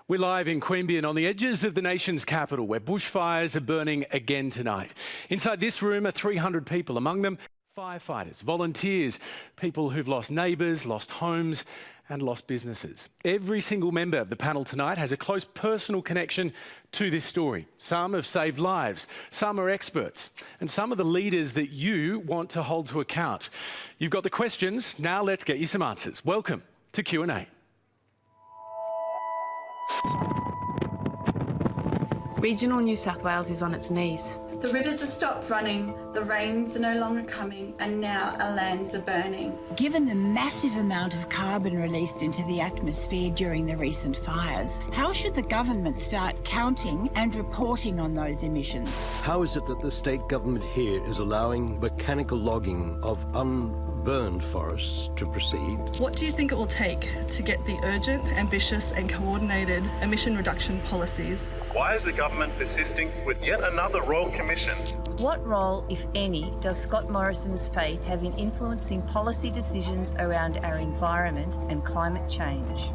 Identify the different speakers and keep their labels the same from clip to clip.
Speaker 1: We're live in Queanbeyan on the edges of the nation's capital where bushfires are burning again tonight. Inside this room are 300 people, among them firefighters, volunteers, people who've lost neighbours, lost homes and lost businesses. Every single member of the panel tonight has a close personal connection to this story. Some have saved lives, some are experts, and some are the leaders that you want to hold to account. You've got the questions, now let's get you some answers. Welcome to Q&A.
Speaker 2: Regional New South Wales is on its knees.
Speaker 3: The rivers have stopped running, the rains are no longer coming, and now our lands are burning.
Speaker 4: Given the massive amount of carbon released into the atmosphere during the recent fires, how should the government start counting and reporting on those emissions?
Speaker 5: How is it that the state government here is allowing mechanical logging of unburned forests to proceed?
Speaker 6: What do you think it will take to get the urgent, ambitious and coordinated emission reduction policies?
Speaker 7: Why is the government persisting with yet another Royal Commission?
Speaker 8: What role, if any, does Scott Morrison's faith have in influencing policy decisions around our environment and climate change?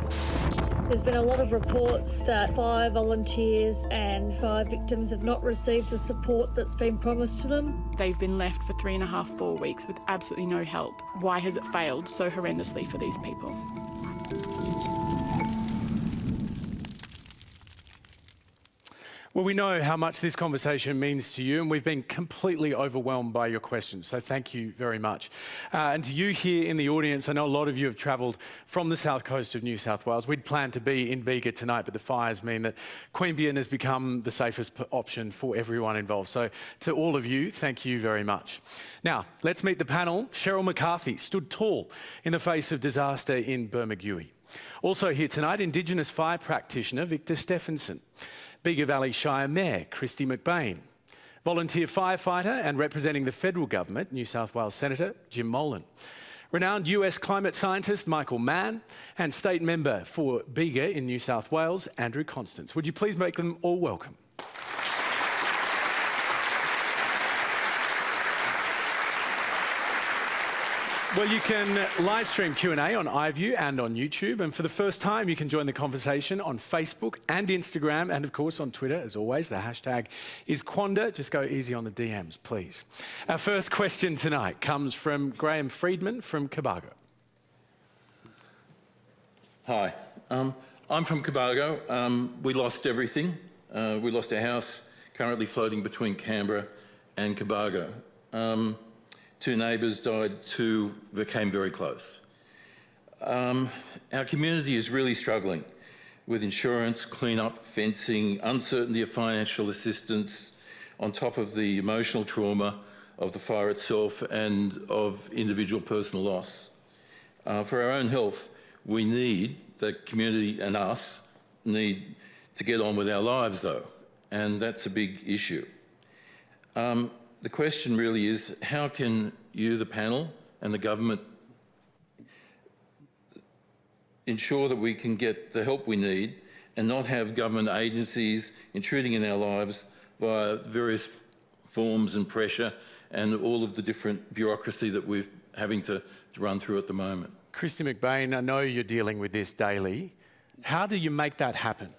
Speaker 9: There's been a lot of reports that 5 volunteers and 5 victims have not received the support that's been promised to them.
Speaker 10: They've been left for 3.5, 4 weeks with absolutely no help. Why has it failed so horrendously for these people?
Speaker 1: Well, we know how much this conversation means to you, and we've been completely overwhelmed by your questions, so thank you very much. And to you here in the audience, I know a lot of you have travelled from the south coast of New South Wales. We'd planned to be in Bega tonight, but the fires mean that Queanbeyan has become the safest option for everyone involved. So to all of you, thank you very much. Now, let's meet the panel. Cheryl McCarthy stood tall in the face of disaster in Bermagui. Also here tonight, Indigenous fire practitioner Victor Steffensen. Bega Valley Shire Mayor Kristy McBain, volunteer firefighter and representing the federal government, New South Wales Senator Jim Molan, renowned US climate scientist Michael Mann, and state member for Bega in New South Wales, Andrew Constance. Would you please make them all welcome? Well, you can live stream Q&A on iView and on YouTube. And for the first time, you can join the conversation on Facebook and Instagram and, of course, on Twitter, as always. The hashtag is Quanda. Just go easy on the DMs, please. Our first question tonight comes from Graham Friedman from Cobargo.
Speaker 11: Hi. I'm from Cobargo. We lost everything. We lost our house, currently floating between Canberra and Cobargo. 2 neighbours died, 2 became very close. Our community is really struggling with insurance, clean-up, fencing, uncertainty of financial assistance, on top of the emotional trauma of the fire itself and of individual personal loss. For our own health, we need, the community and us, need to get on with our lives though, and that's a big issue. The question really is, how can you, the panel, and the government ensure that we can get the help we need and not have government agencies intruding in our lives via various forms and pressure and all of the different bureaucracy that we're having to run through at the moment?
Speaker 1: Kristy McBain, I know you're dealing with this daily. How do you make that happen?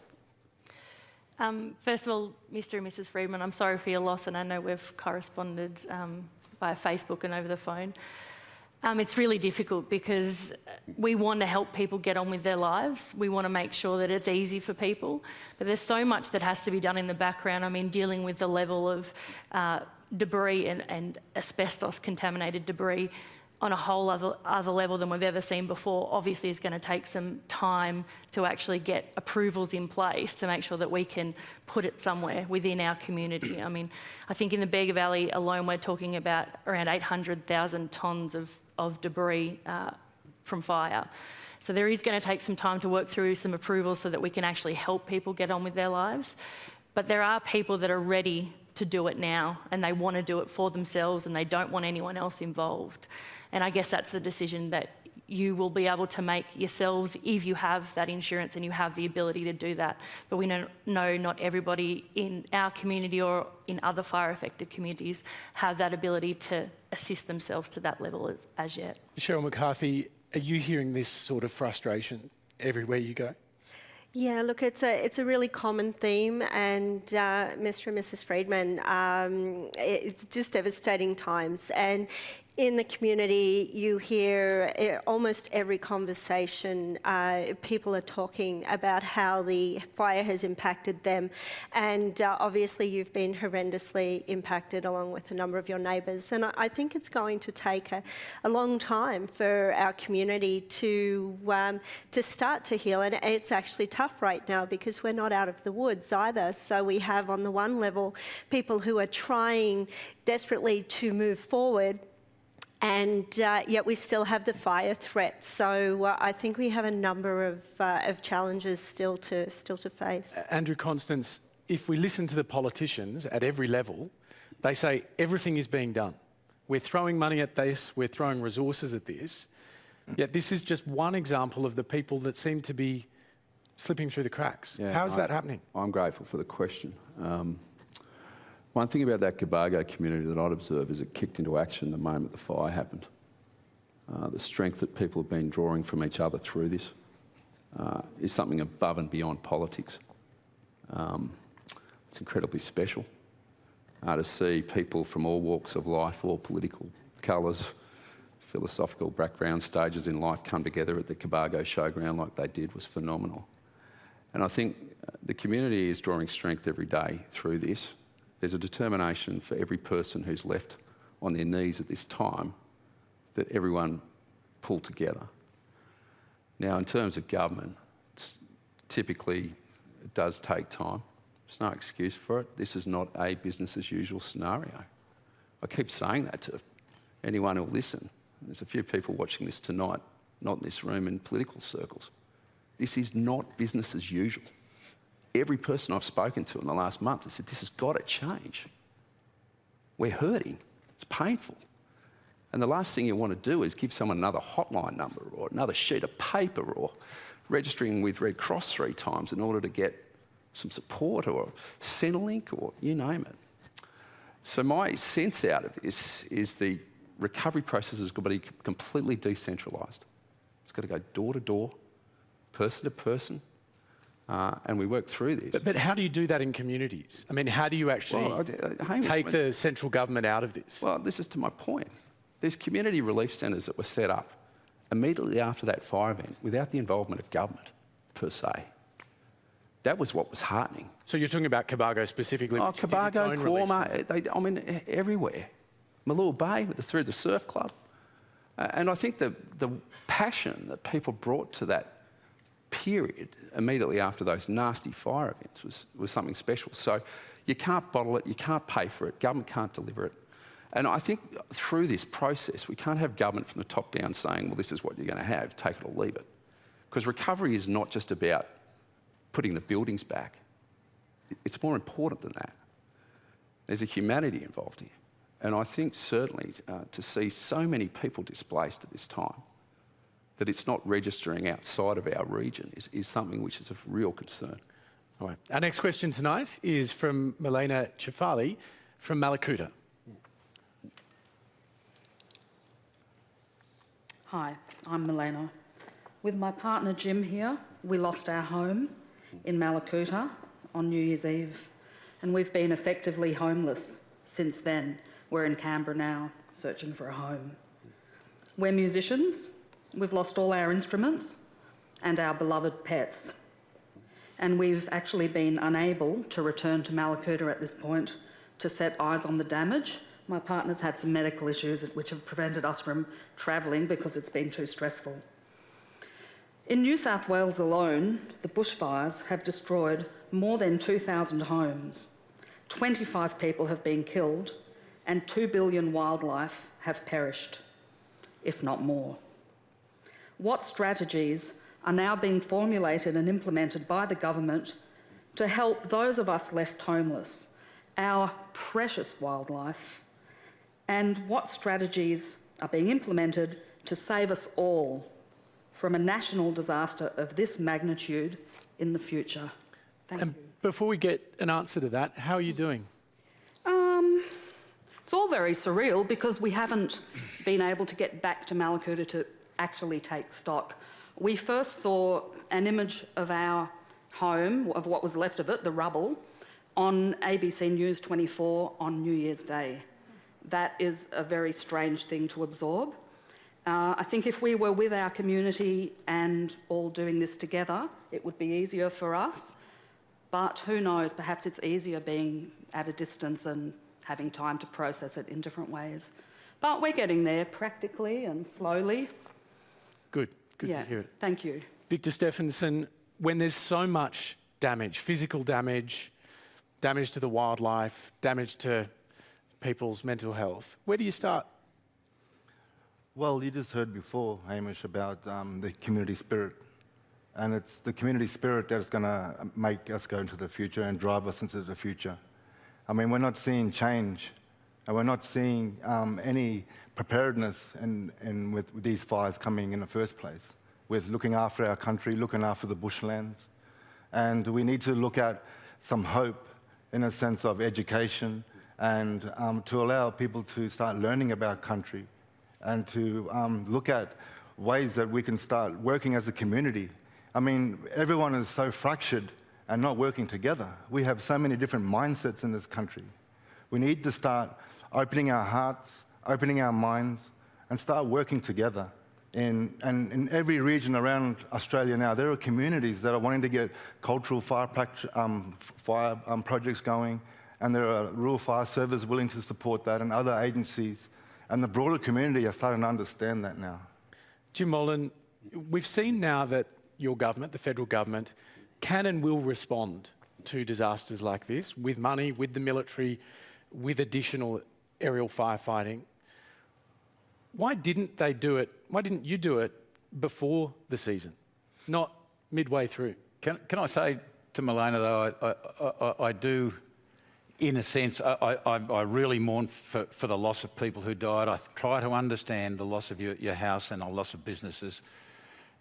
Speaker 12: First of all, Mr. and Mrs. Friedman, I'm sorry for your loss, and I know we've corresponded via Facebook and over the phone. It's really difficult because we want to help people get on with their lives. We want to make sure that it's easy for people, but there's so much that has to be done in the background. I mean, dealing with the level of debris and asbestos-contaminated debris on a whole other level than we've ever seen before, obviously is going to take some time to actually get approvals in place to make sure that we can put it somewhere within our community. I mean, I think in the Bega Valley alone, we're talking about around 800,000 tonnes of debris from fire. So there is going to take some time to work through some approvals so that we can actually help people get on with their lives. But there are people that are ready to do it now, and they want to do it for themselves, and they don't want anyone else involved. And I guess that's the decision that you will be able to make yourselves if you have that insurance and you have the ability to do that. But we know not everybody in our community or in other fire-affected communities have that ability to assist themselves to that level as yet.
Speaker 1: Cheryl McCarthy, are you hearing this sort of frustration everywhere you go?
Speaker 13: Yeah, look, it's a really common theme, and Mr. and Mrs. Friedman, it's just devastating times. And in the community, you hear almost every conversation, people are talking about how the fire has impacted them. And obviously you've been horrendously impacted along with a number of your neighbours. And I think it's going to take a long time for our community to start to heal. And it's actually tough right now because we're not out of the woods either. So we have, on the one level, people who are trying desperately to move forward, and yet we still have the fire threat. So I think we have a number of challenges still to face.
Speaker 1: Andrew, Constance, if we listen to the politicians at every level, they say everything is being done. We're throwing money at this, we're throwing resources at this, yet this is just one example of the people that seem to be slipping through the cracks.
Speaker 14: Yeah,
Speaker 1: How is that happening?
Speaker 14: I'm grateful for the question. One thing about that Cobargo community that I'd observe is it kicked into action the moment the fire happened. The strength that people have been drawing from each other through this is something above and beyond politics. It's incredibly special to see people from all walks of life, all political colours, philosophical background, stages in life come together at the Cobargo showground like they did was phenomenal. And I think the community is drawing strength every day through this. There's a determination for every person who's left on their knees at this time that everyone pull together. Now, in terms of government, typically it does take time. There's no excuse for it. This is not a business as usual scenario. I keep saying that to anyone who'll listen. There's a few people watching this tonight, not in this room, in political circles. This is not business as usual. Every person I've spoken to in the last month has said, this has got to change. We're hurting. It's painful. And the last thing you want to do is give someone another hotline number or another sheet of paper or registering with Red Cross 3 times in order to get some support or Centrelink or you name it. So my sense out of this is the recovery process has got to be completely decentralised. It's got to go door to door, person to person. And we work through this.
Speaker 1: But how do you do that in communities? I mean, how do you actually take the central government out of this?
Speaker 14: Well, this is to my point. There's community relief centres that were set up immediately after that fire event without the involvement of government, per se. That was what was heartening.
Speaker 1: So you're talking about Cobargo specifically?
Speaker 14: Oh, Cobargo, Corma, I mean, everywhere. Malua Bay through the surf club. And I think the passion that people brought to that period immediately after those nasty fire events was something special. So you can't bottle it, you can't pay for it, government can't deliver it. And I think through this process, we can't have government from the top down saying, well, this is what you're going to have, take it or leave it. Because recovery is not just about putting the buildings back. It's more important than that. There's a humanity involved here. And I think certainly to see so many people displaced at this time, that it's not registering outside of our region is something which is of real concern.
Speaker 1: All right. Our next question tonight is from Milena Chifali from Malakuta.
Speaker 15: Hi, I'm Milena. With my partner Jim here, we lost our home in Malakuta on New Year's Eve, and we've been effectively homeless since then. We're in Canberra now, searching for a home. We're musicians. We've lost all our instruments and our beloved pets. And we've actually been unable to return to Malakuta at this point to set eyes on the damage. My partner's had some medical issues which have prevented us from travelling because it's been too stressful. In New South Wales alone, the bushfires have destroyed more than 2,000 homes. 25 people have been killed and 2 billion wildlife have perished, if not more. What strategies are now being formulated and implemented by the government to help those of us left homeless, our precious wildlife, and what strategies are being implemented to save us all from a national disaster of this magnitude in the future? Thank you.
Speaker 1: Before we get an answer to that, how are you doing?
Speaker 15: It's all very surreal because we haven't been able to get back to Malakuta to actually take stock. We first saw an image of our home, of what was left of it, the rubble, on ABC News 24 on New Year's Day. That is a very strange thing to absorb. I think if we were with our community and all doing this together, it would be easier for us. But who knows, perhaps it's easier being at a distance and having time to process it in different ways. But we're getting there practically and slowly.
Speaker 1: Good to hear it.
Speaker 15: Thank you.
Speaker 1: Victor Steffensen, when there's so much damage, physical damage, damage to the wildlife, damage to people's mental health, where do you start?
Speaker 16: Well, you just heard before, Hamish, about the community spirit. And it's the community spirit that's going to make us go into the future and drive us into the future. I mean, we're not seeing change, and we're not seeing any preparedness with these fires coming in the first place, with looking after our country, looking after the bushlands. And we need to look at some hope in a sense of education and to allow people to start learning about country and to look at ways that we can start working as a community. I mean, everyone is so fractured and not working together. We have so many different mindsets in this country. We need to start opening our hearts, opening our minds, and start working together. And in every region around Australia now, there are communities that are wanting to get cultural fire projects going, and there are rural fire services willing to support that, and other agencies. And the broader community are starting to understand that now.
Speaker 1: Jim Molan, we've seen now that your government, the federal government, can and will respond to disasters like this with money, with the military, with additional aerial firefighting. Why didn't they do it? Why didn't you do it before the season, not midway through?
Speaker 17: Can I say to Milena, though, I do, in a sense, I really mourn for the loss of people who died. I try to understand the loss of your house and the loss of businesses.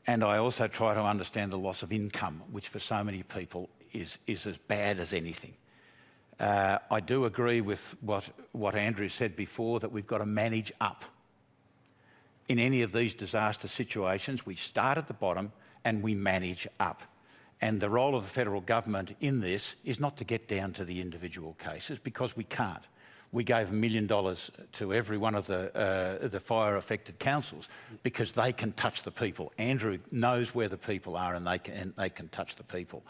Speaker 17: And I also try to understand the loss of income, which for so many people is as bad as anything. I do agree with what Andrew said before, that we've got to manage up. In any of these disaster situations, we start at the bottom and we manage up. And the role of the federal government in this is not to get down to the individual cases, because we can't. We gave $1 million to every one of the fire-affected councils because they can touch the people. Andrew knows where the people are, and they can touch the people.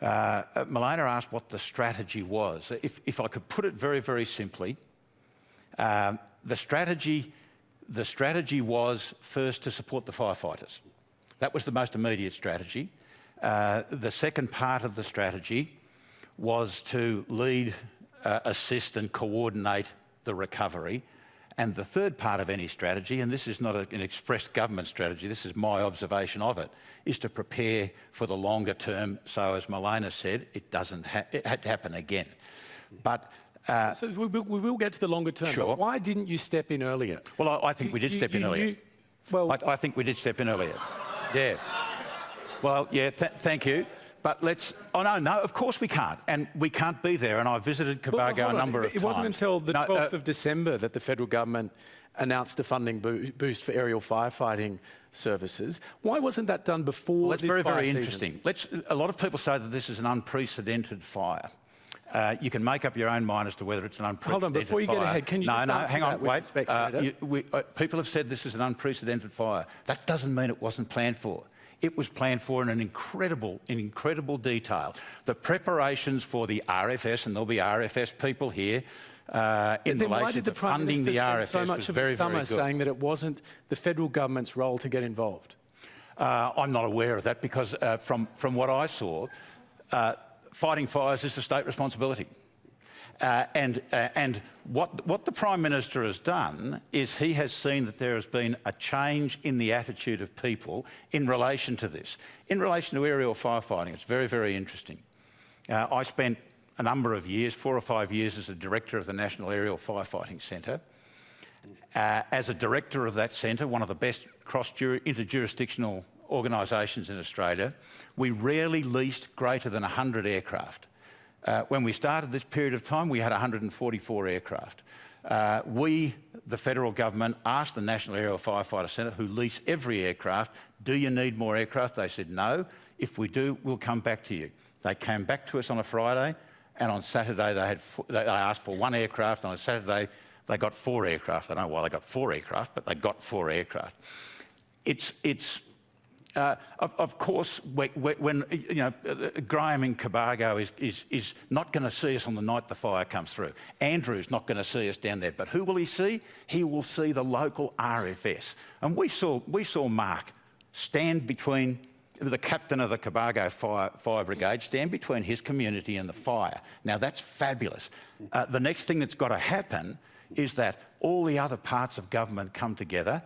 Speaker 17: Milena asked what the strategy was. If I could put it very, very simply, the strategy was first to support the firefighters. That was the most immediate strategy. The second part of the strategy was to lead, assist and coordinate the recovery. And the third part of any strategy, and this is not an expressed government strategy, this is my observation of it, is to prepare for the longer term, so as Milena said, it doesn't happen again. But
Speaker 1: so we will get to the longer term,
Speaker 17: sure.
Speaker 1: But why didn't you step in earlier?
Speaker 17: Well, I think we did step in earlier. I think we did step in earlier. Yeah. Well, yeah, thank you. But let's... Oh, no, of course we can't. And we can't be there. And I visited Cobargo a number of times.
Speaker 1: It wasn't until the 12th of December that the federal government announced a funding boost for aerial firefighting services. Why wasn't that done before this fire season?
Speaker 17: That's very, very interesting. A lot of people say that this is an unprecedented fire. You can make up your own mind as to whether it's an unprecedented fire.
Speaker 1: Hold on, before you get ahead, can you just answer that with respect?
Speaker 17: People have said this is an unprecedented fire. That doesn't mean it wasn't planned for. It was planned for in incredible detail. The preparations for the RFS, and there'll be RFS people here, in relation to funding the RFS was very, very good.
Speaker 1: Saying that it wasn't the federal government's role to get involved?
Speaker 17: I'm not aware of that because from what I saw, fighting fires is a state responsibility. And what the Prime Minister has done is he has seen that there has been a change in the attitude of people in relation to this. In relation to aerial firefighting, it's very, very interesting. I spent a number of years, 4 or 5 years, as a director of the National Aerial Firefighting Centre. As a director of that centre, one of the best interjurisdictional organisations in Australia, we rarely leased greater than 100 aircraft. When we started this period of time, we had 144 aircraft. We, the federal government, asked the National Aerial Firefighter Centre, who lease every aircraft, do you need more aircraft? They said no. If we do, we'll come back to you. They came back to us on a Friday, and on Saturday they asked for 1 aircraft, and on Saturday they got 4 aircraft. I don't know why they got 4 aircraft, but they got 4 aircraft. Of course, when Graham in Cobargo is not going to see us on the night the fire comes through. Andrew's not going to see us down there. But who will he see? He will see the local RFS. And we saw Mark stand between the captain of the Cobargo Fire Brigade, stand between his community and the fire. Now that's fabulous. The next thing that's got to happen is that all the other parts of government come together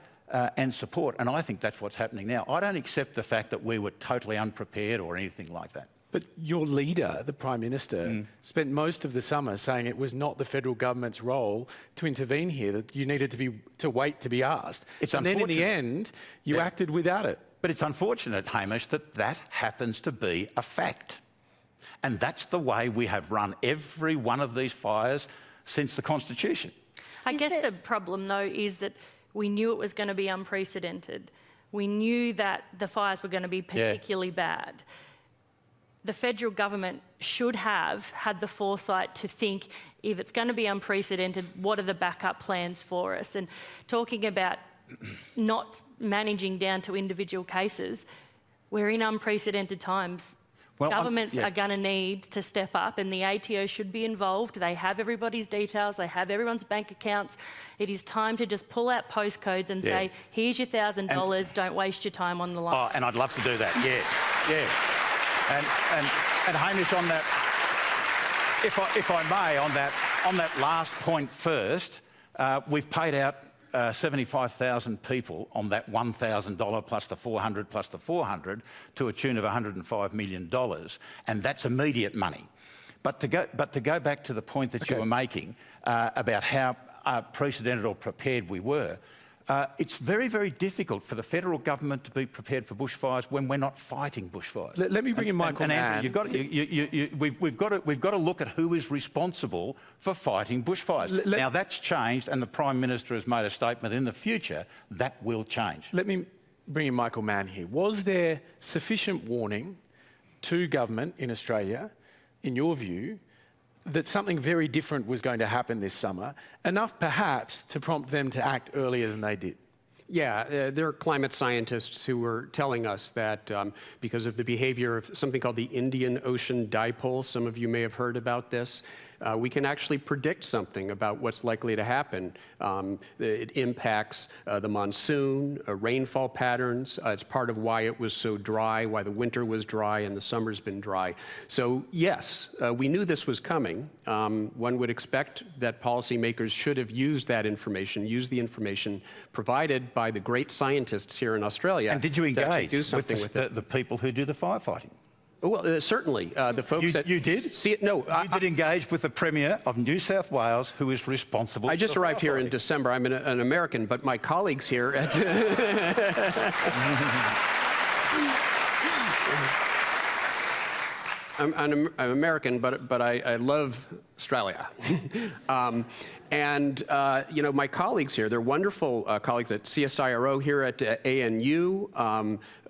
Speaker 17: and support. And I think that's what's happening now. I don't accept the fact that we were totally unprepared or anything like that.
Speaker 1: But your leader, the Prime Minister, spent most of the summer saying it was not the federal government's role to intervene here, that you needed to wait to be asked. And then in the end, you acted without it.
Speaker 17: But it's unfortunate, Hamish, that happens to be a fact. And that's the way we have run every one of these fires since the Constitution.
Speaker 12: I guess the problem, though, is that we knew it was going to be unprecedented. We knew that the fires were going to be particularly bad. The federal government should have had the foresight to think, if it's going to be unprecedented, what are the backup plans for us? And talking about not managing down to individual cases, we're in unprecedented times. Governments are going to need to step up, and the ATO should be involved. They have everybody's details, they have everyone's bank accounts. It is time to just pull out postcodes and say, here's your $1,000, don't waste your time on the line.
Speaker 17: Oh, and I'd love to do that, yeah. And Hamish, on that, if I may, on that last point first, we've paid out 75,000 people on that $1,000 plus the 400 plus the 400 to a tune of $105 million, and that's immediate money. But to go back to the point that you were making about how precedented or prepared we were, it's very, very difficult for the federal government to be prepared for bushfires when we're not fighting bushfires.
Speaker 1: Let me bring in Michael Mann.
Speaker 17: We've got to look at who is responsible for fighting bushfires. Now that's changed, and the Prime Minister has made a statement. In the future, that will change.
Speaker 1: Let me bring in Michael Mann here. Was there sufficient warning to government in Australia, in your view, that something very different was going to happen this summer, enough perhaps to prompt them to act earlier than they did?
Speaker 18: Yeah, there are climate scientists who were telling us that because of the behavior of something called the Indian Ocean Dipole, some of you may have heard about this, we can actually predict something about what's likely to happen. It impacts the monsoon, rainfall patterns. It's part of why it was so dry, why the winter was dry and the summer's been dry. So yes, we knew this was coming. One would expect that policymakers should have used that information, used the information provided by the great scientists here in Australia.
Speaker 17: And did you engage
Speaker 18: do something with
Speaker 17: the people who do the firefighting?
Speaker 18: Well, certainly. The folks that...
Speaker 17: You did?
Speaker 18: See it? No.
Speaker 17: You did engage with the Premier of New South Wales, who is responsible
Speaker 18: I just
Speaker 17: for
Speaker 18: arrived here in December. I'm an American, but my colleagues here at... I'm American, but I love Australia. My colleagues here, they're wonderful colleagues at CSIRO here at ANU,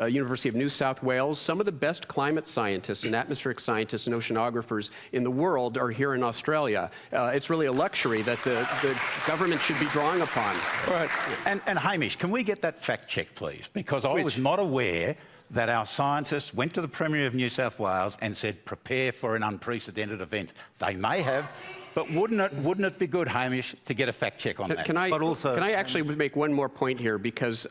Speaker 18: University of New South Wales. Some of the best climate scientists and atmospheric scientists and oceanographers in the world are here in Australia. It's really a luxury that the government should be drawing upon.
Speaker 17: All right. And Hamish, can we get that fact check, please? Because I was not aware that our scientists went to the Premier of New South Wales and said, prepare for an unprecedented event. They may have, but wouldn't it be good, Hamish, to get a fact check on that?
Speaker 18: Can I actually make one more point here? Because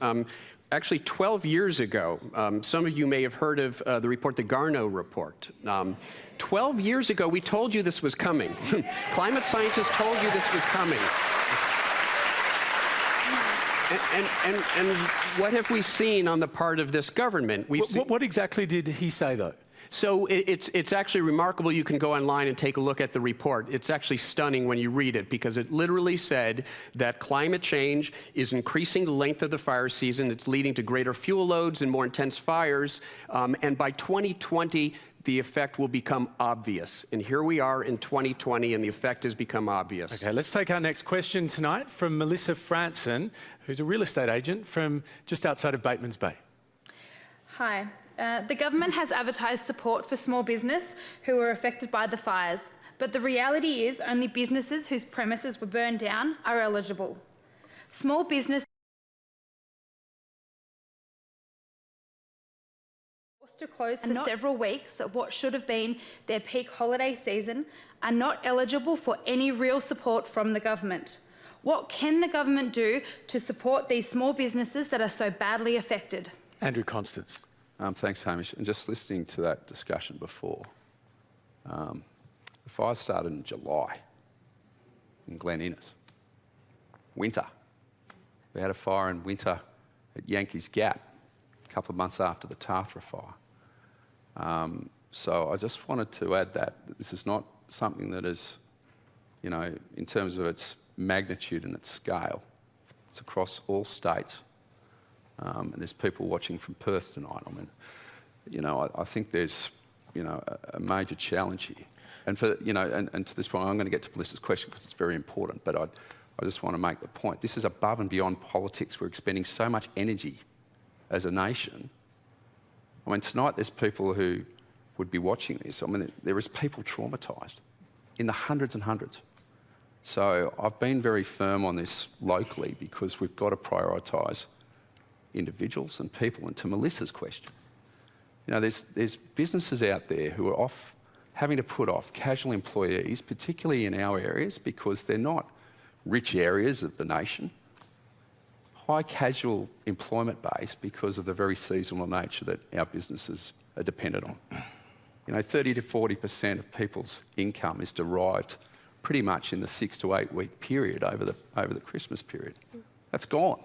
Speaker 18: actually 12 years ago, some of you may have heard of the report, the Garneau report. 12 years ago, we told you this was coming. Climate scientists told you this was coming. And what have we seen on the part of this government?
Speaker 1: What exactly did he say, though?
Speaker 18: So it's actually remarkable. You can go online and take a look at the report. It's actually stunning when you read it, because it literally said that climate change is increasing the length of the fire season. It's leading to greater fuel loads and more intense fires. And by 2020, the effect will become obvious. And here we are in 2020, and the effect has become obvious.
Speaker 1: Okay, let's take our next question tonight from Melissa Franson, who's a real estate agent from just outside of Batemans Bay.
Speaker 19: Hi. The government has advertised support for small business who were affected by the fires, but the reality is only businesses whose premises were burned down are eligible. Small business forced to close for several weeks of what should have been their peak holiday season are not eligible for any real support from the government. What can the government do to support these small businesses that are so badly affected?
Speaker 1: Andrew Constance.
Speaker 14: Thanks, Hamish. And just listening to that discussion before, the fire started in July in Glen Innes. Winter. We had a fire in winter at Yankees Gap a couple of months after the Tathra fire. So I just wanted to add that this is not something that is, you know, in terms of its magnitude and its scale. It's across all states. And there's people watching from Perth tonight. I mean, you know, I think there's, you know, a major challenge here. And for, you know, and to this point, I'm going to get to Melissa's question because it's very important, but I just want to make the point. This is above and beyond politics. We're expending so much energy as a nation. I mean, tonight there's people who would be watching this. I mean, there is people traumatised in the hundreds and hundreds. So I've been very firm on this locally because we've got to prioritise individuals and people. And to Melissa's question, you know, there's businesses out there who are having to put off casual employees, particularly in our areas, because they're not rich areas of the nation. High casual employment base because of the very seasonal nature that our businesses are dependent on. You know, 30 to 40% of people's income is derived pretty much in the 6 to 8 week period over the Christmas period. That's gone.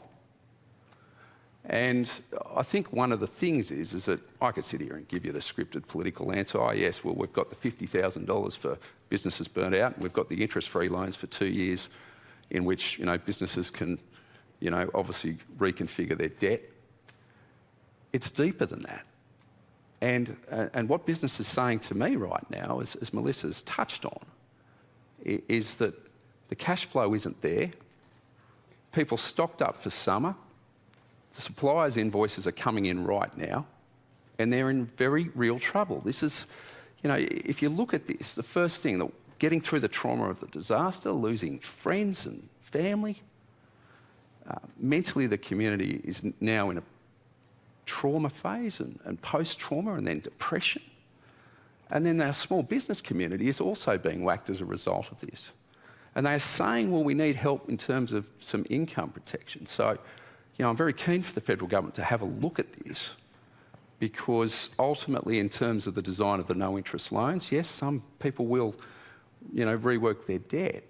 Speaker 14: And I think one of the things is that I could sit here and give you the scripted political answer. Oh yes, well, we've got the $50,000 for businesses burnt out, and we've got the interest-free loans for 2 years in which, you know, businesses can, you know, obviously reconfigure their debt. It's deeper than that. And what business is saying to me right now, as Melissa's touched on, is that the cash flow isn't there. People stocked up for summer. The suppliers' invoices are coming in right now, and they're in very real trouble. This is, you know, if you look at this, the first thing, getting through the trauma of the disaster, losing friends and family, mentally the community is now in a trauma phase and post-trauma and then depression. And then our small business community is also being whacked as a result of this. And they are saying, well, we need help in terms of some income protection. So, you know, I'm very keen for the federal government to have a look at this, because ultimately in terms of the design of the no interest loans, yes, some people will, you know, rework their debt,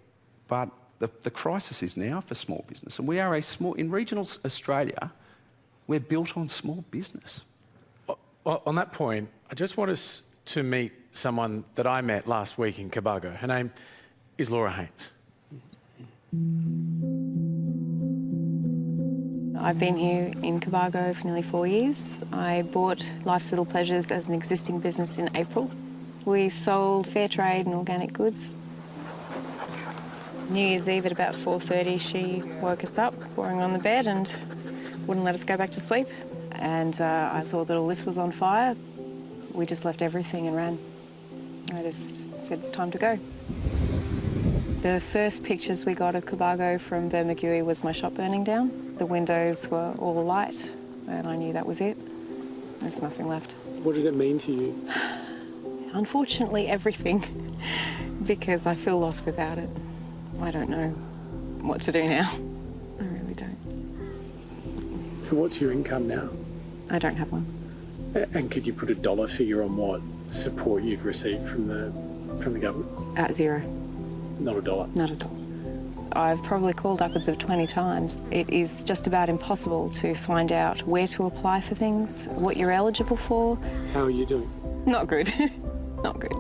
Speaker 14: but the crisis is now for small business. And we are in regional Australia, we're built on small business.
Speaker 1: On that point, I just want us to meet someone that I met last week in Cobargo. Her name is Laura Haynes.
Speaker 20: I've been here in Cobargo for nearly 4 years. I bought Life's Little Pleasures as an existing business in April. We sold fair trade and organic goods. New Year's Eve at about 4:30, she woke us up, pouring on the bed, and wouldn't let us go back to sleep. And I saw that all this was on fire. We just left everything and ran. I just said, it's time to go. The first pictures we got of Cobargo from Bermagui was my shop burning down. The windows were all alight, and I knew that was it. There's nothing left.
Speaker 21: What did it mean to you?
Speaker 20: Unfortunately, everything, because I feel lost without it. I don't know what to do now. I really don't.
Speaker 21: So what's your income now?
Speaker 20: I don't have one.
Speaker 21: And could you put a dollar figure on what support you've received from the government?
Speaker 20: Zero.
Speaker 21: Not a dollar?
Speaker 20: Not at all. I've probably called upwards of 20 times. It is just about impossible to find out where to apply for things, what you're eligible for.
Speaker 21: How are you doing?
Speaker 20: Not good. Not good.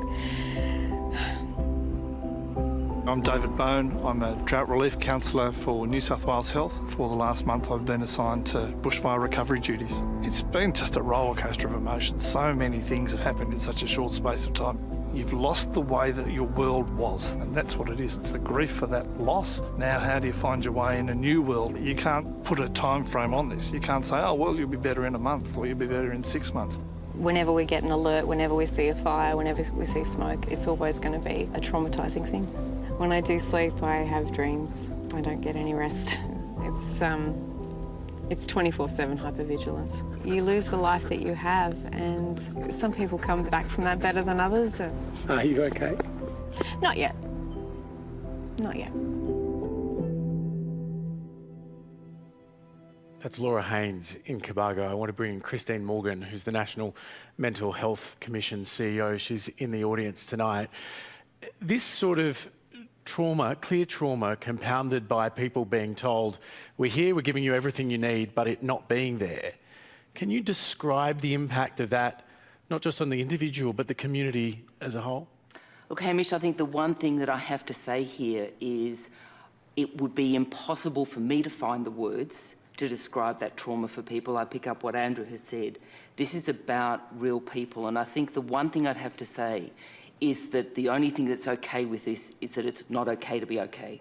Speaker 22: I'm David Bone. I'm a drought relief counsellor for New South Wales Health. For the last month I've been assigned to bushfire recovery duties. It's been just a roller coaster of emotions. So many things have happened in such a short space of time. You've lost the way that your world was, and that's what it is. It's the grief for that loss. Now how do you find your way in a new world? You can't put a time frame on this. You can't say, oh well, you'll be better in a month or you'll be better in 6 months.
Speaker 20: Whenever we get an alert, whenever we see a fire, whenever we see smoke, it's always going to be a traumatising thing. When I do sleep, I have dreams. I don't get any rest. It's 24/7 hypervigilance. You lose the life that you have, and some people come back from that better than others.
Speaker 2: Are you okay?
Speaker 20: Not yet. Not yet.
Speaker 1: That's Laura Haynes in Cobargo. I want to bring in Christine Morgan, who's the National Mental Health Commission CEO. She's in the audience tonight. This sort of trauma, clear trauma, compounded by people being told, we're here, we're giving you everything you need, but it not being there. Can you describe the impact of that, not just on the individual, but the community as a whole?
Speaker 3: Look, Hamish, I think the one thing that I have to say here is it would be impossible for me to find the words to describe that trauma for people. I pick up what Andrew has said. This is about real people, and I think the one thing I'd have to say is that the only thing that's okay with this is that it's not okay to be okay.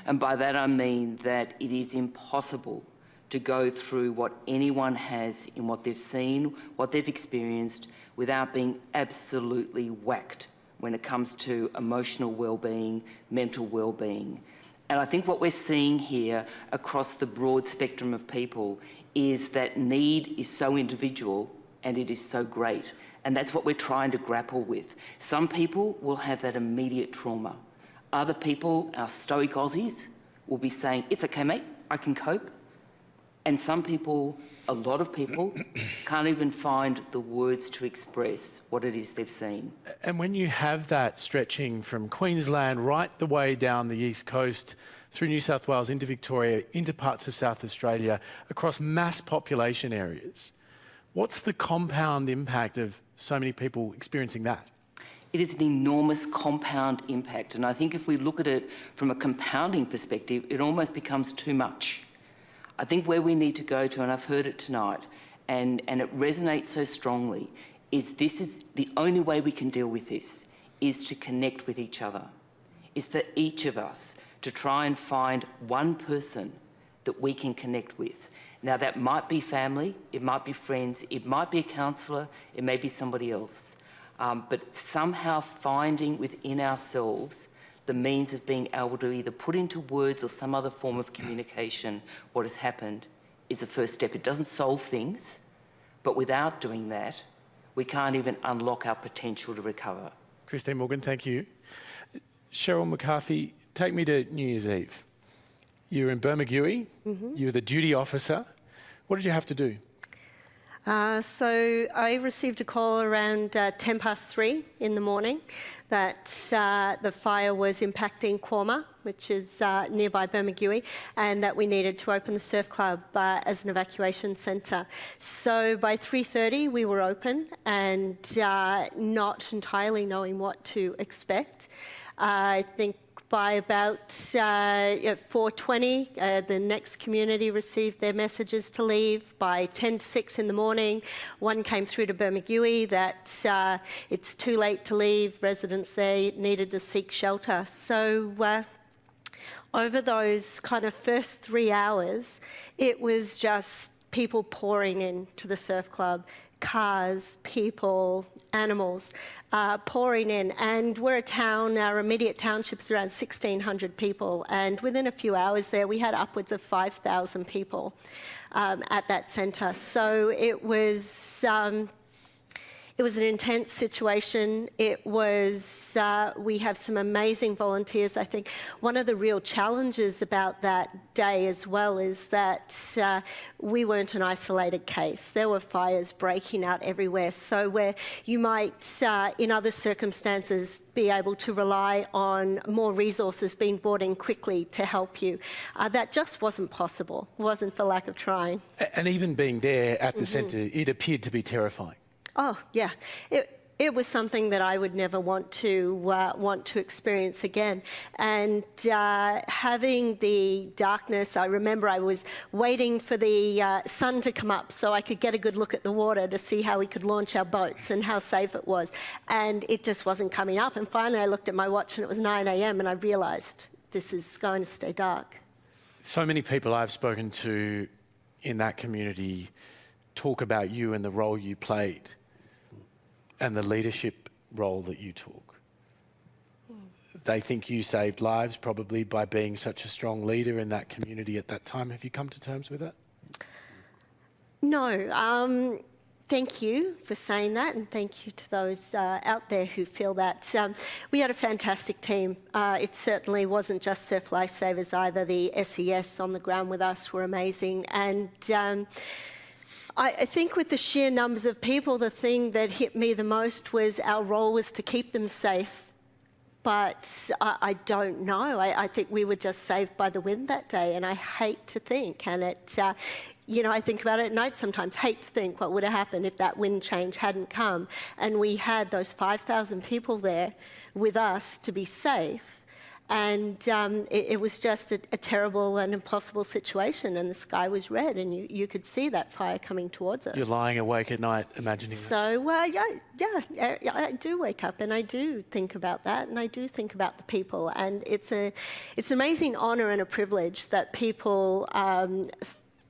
Speaker 3: And by that I mean that it is impossible to go through what anyone has in what they've seen, what they've experienced, without being absolutely whacked when it comes to emotional well-being, mental well-being. And I think what we're seeing here across the broad spectrum of people is that need is so individual and it is so great. And that's what we're trying to grapple with. Some people will have that immediate trauma. Other people, our stoic Aussies, will be saying, it's okay, mate, I can cope. And some people, a lot of people, can't even find the words to express what it is they've seen.
Speaker 1: And when you have that stretching from Queensland right the way down the east coast, through New South Wales, into Victoria, into parts of South Australia, across mass population areas, what's the compound impact of so many people experiencing that?
Speaker 3: It is an enormous compound impact. And I think if we look at it from a compounding perspective, it almost becomes too much. I think where we need to go to, and I've heard it tonight, and it resonates so strongly, is this is the only way we can deal with this, is to connect with each other, is for each of us to try and find one person that we can connect with. Now, that might be family, it might be friends, it might be a counsellor, it may be somebody else. But somehow finding within ourselves the means of being able to either put into words or some other form of communication what has happened is the first step. It doesn't solve things, but without doing that, we can't even unlock our potential to recover.
Speaker 1: Christine Morgan, thank you. Cheryl McCarthy, take me to New Year's Eve. You were in Bermagui, you were the duty officer. What did you have to do?
Speaker 13: So I received a call around 3:10 in the morning that the fire was impacting Quorma, which is nearby Bermagui, and that we needed to open the surf club as an evacuation centre. So by 3:30 we were open and not entirely knowing what to expect. I think by about 4:20, the next community received their messages to leave. By 5:50 in the morning, one came through to Bermagui that it's too late to leave. Residents there needed to seek shelter. So over those kind of first 3 hours, it was just people pouring into the surf club, cars, people, animals pouring in. And we're a town, our immediate township is around 1,600 people, and within a few hours there we had upwards of 5,000 people at that centre. So it was an intense situation. It was, we have some amazing volunteers. I think one of the real challenges about that day as well is that we weren't an isolated case. There were fires breaking out everywhere. So where you might, in other circumstances, be able to rely on more resources being brought in quickly to help you, that just wasn't possible. It wasn't for lack of trying.
Speaker 1: And even being there at the centre, it appeared to be terrifying.
Speaker 13: Oh, yeah. It was something that I would never want to experience again. And having the darkness, I remember I was waiting for the sun to come up so I could get a good look at the water to see how we could launch our boats and how safe it was. And it just wasn't coming up. And finally I looked at my watch and it was 9 a.m. and I realised this is going to stay dark.
Speaker 1: So many people I've spoken to in that community talk about you and the role you played. and the leadership role that you took. They think you saved lives probably by being such a strong leader in that community at that time. Have you come to terms with that?
Speaker 13: No. Thank you for saying that, and thank you to those out there who feel that. We had a fantastic team. It certainly wasn't just surf lifesavers either. The SES on the ground with us were amazing. And I think with the sheer numbers of people, the thing that hit me the most was our role was to keep them safe. But I don't know. I think we were just saved by the wind that day, and I hate to think, and it, you know, I think about it at night sometimes, hate to think what would have happened if that wind change hadn't come, and we had those 5,000 people there with us to be safe. And it was just a terrible and impossible situation, and the sky was red, and you could see that fire coming towards us.
Speaker 1: You're lying awake at night imagining that.
Speaker 13: So, yeah, I do wake up and I do think about that, and I do think about the people, and it's an amazing honour and a privilege that people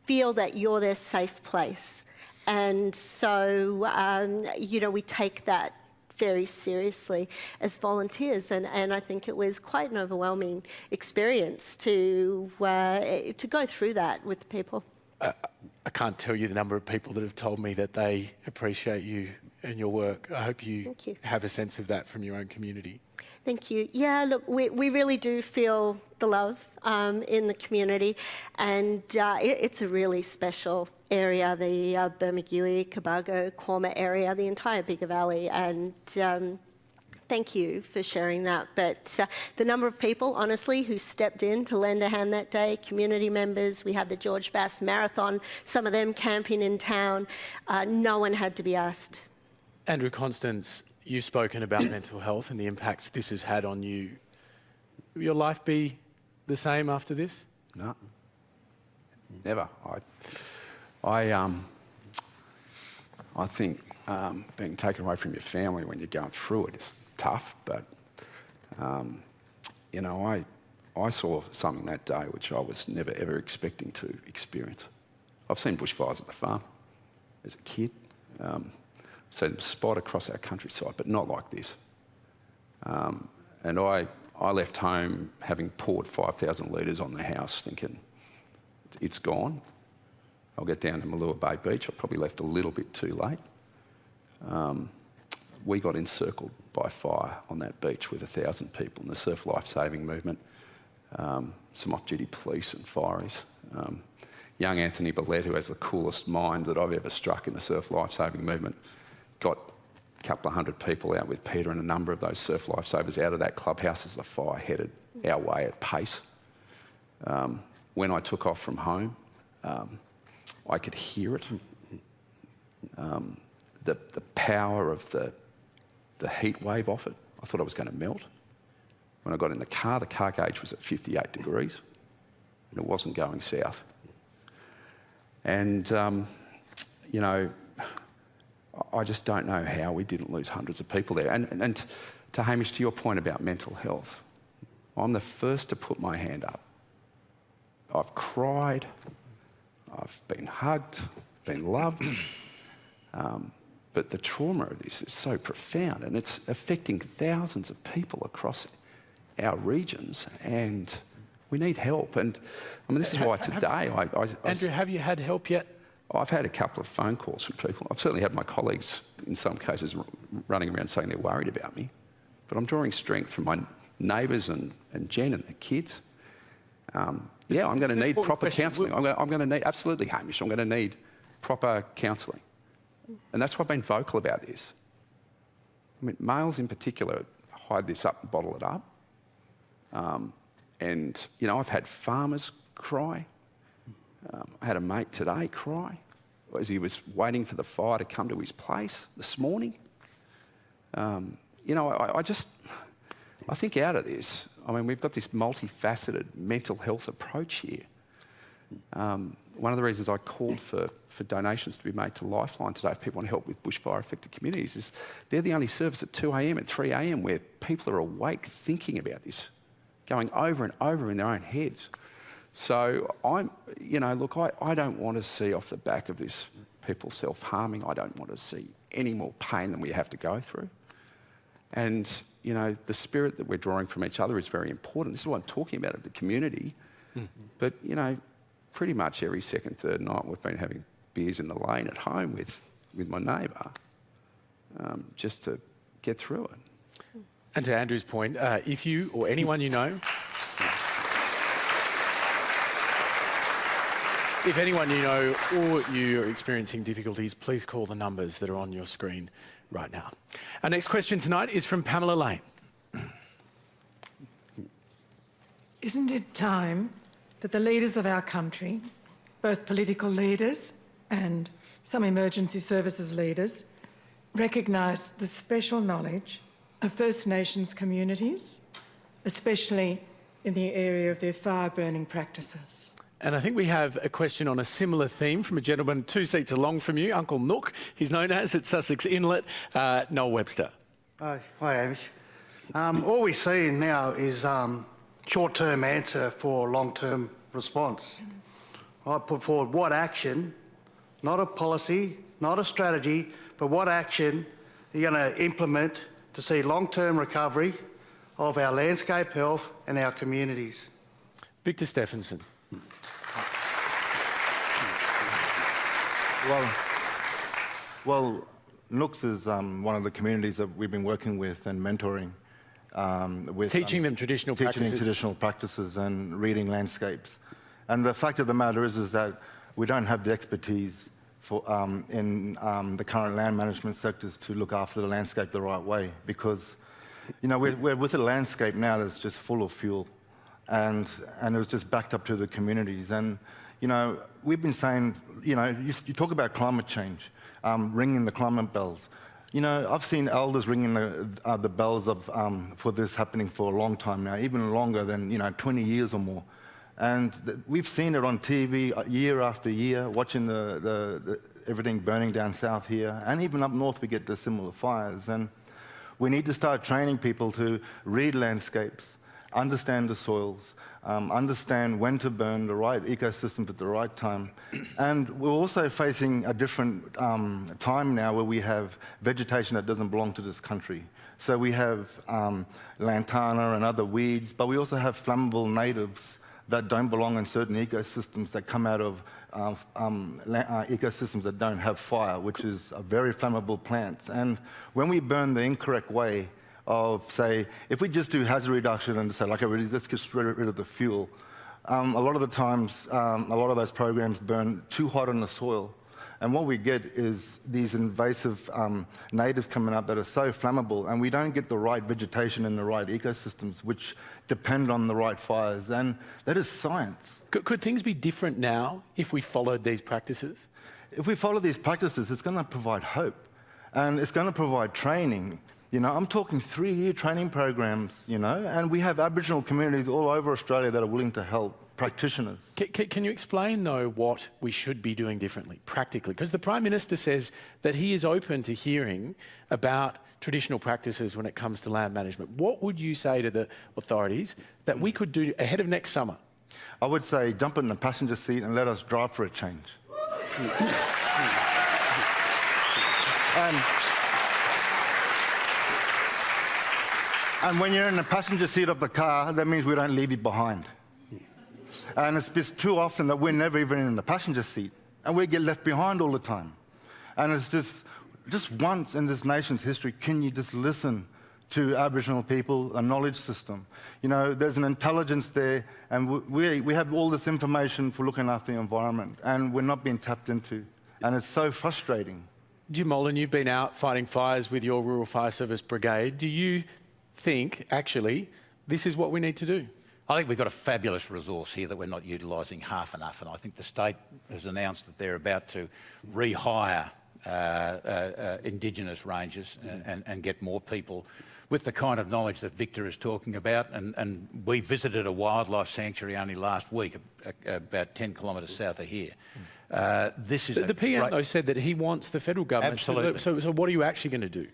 Speaker 13: feel that you're their safe place. And so, you know, we take that very seriously as volunteers, and I think it was quite an overwhelming experience to go through that with the people.
Speaker 1: I can't tell you the number of people that have told me that they appreciate you and your work. I hope you have a sense of that from your own community.
Speaker 13: Thank you. Yeah, look, we really do feel the love in the community, and it's a really special area, the Bermagui, Cabargo, Corma area, the entire Bega Valley, and thank you for sharing that. But the number of people, honestly, who stepped in to lend a hand that day, community members, we had the George Bass Marathon, some of them camping in town, no one had to be asked.
Speaker 1: Andrew, Constance, you've spoken about mental health and the impacts this has had on you. Will your life be the same after this?
Speaker 14: No, never. I think being taken away from your family when you're going through it is tough, but you know, I saw something that day which I was never ever expecting to experience. I've seen bushfires at the farm as a kid. Seen them spot across our countryside, but not like this. And I left home having poured 5,000 litres on the house thinking, it's gone. I'll get down to Malua Bay Beach. I probably left a little bit too late. We got encircled by fire on that beach with 1,000 people in the surf life-saving movement, some off-duty police and fireys. Young Anthony Billette, who has the coolest mind that I've ever struck in the surf life-saving movement, got a couple of hundred people out with Peter and a number of those surf lifesavers out of that clubhouse as the fire headed our way at pace. When I took off from home, I could hear it. The power of the heat wave off it, I thought I was going to melt. When I got in the car gauge was at 58 degrees, and it wasn't going south. And, you know, I just don't know how we didn't lose hundreds of people there. And to Hamish, to your point about mental health, I'm the first to put my hand up. I've cried, I've been hugged, been loved, but the trauma of this is so profound, and it's affecting thousands of people across our regions, and we need help. And I mean, this is why today
Speaker 1: Andrew, have you had help yet?
Speaker 14: I've had a couple of phone calls from people. I've certainly had my colleagues, in some cases, running around saying they're worried about me. But I'm drawing strength from my neighbours and Jen and the kids. Yeah, I'm going to need proper counselling. I'm going to need, absolutely, Hamish, I'm going to need proper counselling. And that's why I've been vocal about this. I mean, males in particular hide this up and bottle it up. And, you know, I've had farmers cry. I had a mate today cry as he was waiting for the fire to come to his place this morning. You know, I think out of this, I mean, we've got this multifaceted mental health approach here. One of the reasons I called for donations to be made to Lifeline today, if people want to help with bushfire-affected communities, is they're the only service at 2 a.m, at 3 a.m, where people are awake thinking about this, going over and over in their own heads. So you know, look, I don't want to see off the back of this people self-harming. I don't want to see any more pain than we have to go through. And, you know, the spirit that we're drawing from each other is very important. This is what I'm talking about of the community. But, you know, pretty much every second, third night we've been having beers in the lane at home with my neighbour just to get through it.
Speaker 1: And to Andrew's point, if you or anyone you know... If anyone you know or you are experiencing difficulties, please call the numbers that are on your screen right now. Our next question tonight is from Pamela Lane.
Speaker 2: Isn't it time that the leaders of our country, both political leaders and some emergency services leaders, recognise the special knowledge of First Nations communities, especially in the area of their fire-burning practices?
Speaker 1: And I think we have a question on a similar theme from a gentleman 2 seats along from you, Uncle Nook, he's known as at Sussex Inlet, Noel Webster.
Speaker 4: Hi, Hamish. All we see now is short-term answer for long-term response. I put forward what action, not a policy, not a strategy, but what action you're going to implement to see long-term recovery of our landscape health and our communities.
Speaker 1: Victor Steffensen.
Speaker 16: Well, Nooks is one of the communities that we've been working with and mentoring.
Speaker 1: Teaching them traditional practices.
Speaker 16: Teaching traditional practices and reading landscapes. And the fact of the matter is that we don't have the expertise for, in the current land management sectors to look after the landscape the right way, because, you know, we're with a landscape now that's just full of fuel, and it was just backed up to the communities. And, you know, we've been saying, you know, you talk about climate change, ringing the climate bells. You know, I've seen elders ringing the bells of, for this happening for a long time now, even longer than, 20 years or more. And we've seen it on TV year after year, watching the everything burning down south here. And even up north, we get the similar fires. And we need to start training people to read landscapes, understand the soils, understand when to burn the right ecosystems at the right time. And we're also facing a different time now where we have vegetation that doesn't belong to this country. So we have lantana and other weeds, but we also have flammable natives that don't belong in certain ecosystems that come out of ecosystems that don't have fire, which is a very flammable plants. And when we burn the incorrect way of, say, if we just do hazard reduction and say, like, let's get rid of the fuel, a lot of the times, a lot of those programs burn too hot on the soil. And what we get is these invasive natives coming up that are so flammable, and we don't get the right vegetation in the right ecosystems, which depend on the right fires. And that is science.
Speaker 1: Could things be different now if we followed these practices?
Speaker 16: If we follow these practices, it's going to provide hope, and it's going to provide training. You know, I'm talking 3-year training programs, and we have Aboriginal communities all over Australia that are willing to help, practitioners.
Speaker 1: Can you explain, though, what we should be doing differently, practically? Because the Prime Minister says that he is open to hearing about traditional practices when it comes to land management. What would you say to the authorities that we could do ahead of next summer?
Speaker 16: I would say jump in the passenger seat and let us drive for a change. And when you're in the passenger seat of the car, that means we don't leave you behind. And it's just too often that we're never even in the passenger seat, and we get left behind all the time. And it's just once in this nation's history, can you just listen to Aboriginal people, a knowledge system? There's an intelligence there, and we have all this information for looking after the environment, and we're not being tapped into. And it's so frustrating.
Speaker 1: Jim Molan, you've been out fighting fires with your Rural Fire Service Brigade. Do you think, actually, this is what we need to do?
Speaker 17: I think we've got a fabulous resource here that we're not utilising half enough, and I think the state has announced that they're about to rehire Indigenous rangers and get more people with the kind of knowledge that Victor is talking about. And we visited a wildlife sanctuary only last week, about 10 kilometres south of here. This is
Speaker 1: the PM, though, said that he wants the federal government.
Speaker 17: Absolutely.
Speaker 1: So what are you actually going to do?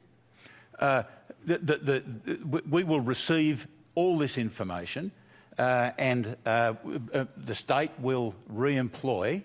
Speaker 17: We will receive all this information, and the state will re-employ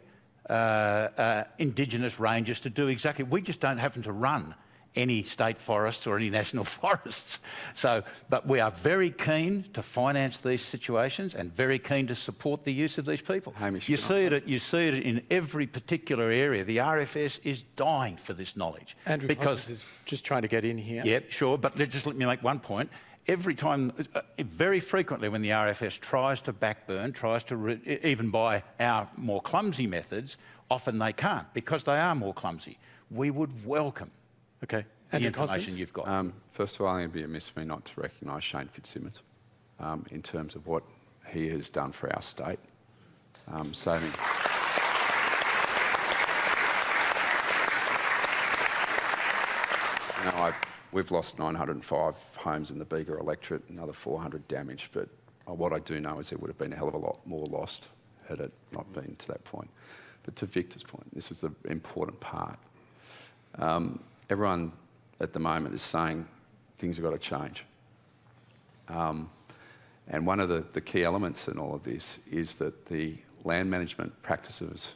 Speaker 17: Indigenous rangers to do exactly. We just don't happen to run any state forests or any national forests. So, but we are very keen to finance these situations and very keen to support the use of these people.
Speaker 14: Hamish,
Speaker 17: you see it in every particular area. The RFS is dying for this knowledge.
Speaker 1: Andrew Constance is just trying to get in here.
Speaker 17: Yeah, sure, but just let me make one point. Every time, very frequently when the RFS tries to backburn, tries to even by our more clumsy methods, often they can't because they are more clumsy. We would welcome the information you've got.
Speaker 14: First of all, I think it would be amiss for me not to recognise Shane Fitzsimmons in terms of what he has done for our state. Saving. You know, we've lost 905 homes in the Bega electorate, another 400 damaged, but what I do know is there would have been a hell of a lot more lost had it not been to that point. But to Victor's point, this is the important part. Everyone at the moment is saying things have got to change. And one of the key elements in all of this is that the land management practices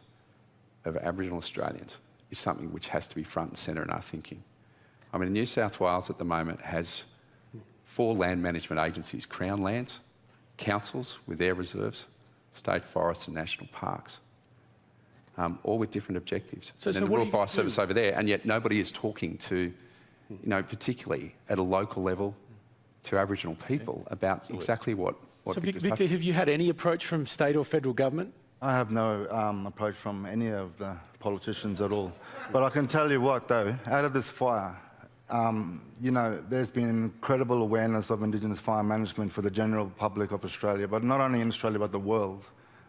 Speaker 14: of Aboriginal Australians is something which has to be front and centre in our thinking. I mean, New South Wales at the moment has 4 land management agencies: Crown Lands, councils with their reserves, state forests and national parks. All with different objectives. And then the Rural Fire Service over there, and yet nobody is talking to, you know, particularly at a local level, to Aboriginal people about exactly what
Speaker 1: So Victor, have you had any approach from state or federal government?
Speaker 16: I have no approach from any of the politicians at all. But I can tell you what, though, out of this fire, you know, there's been incredible awareness of Indigenous fire management for the general public of Australia, but not only in Australia, but the world,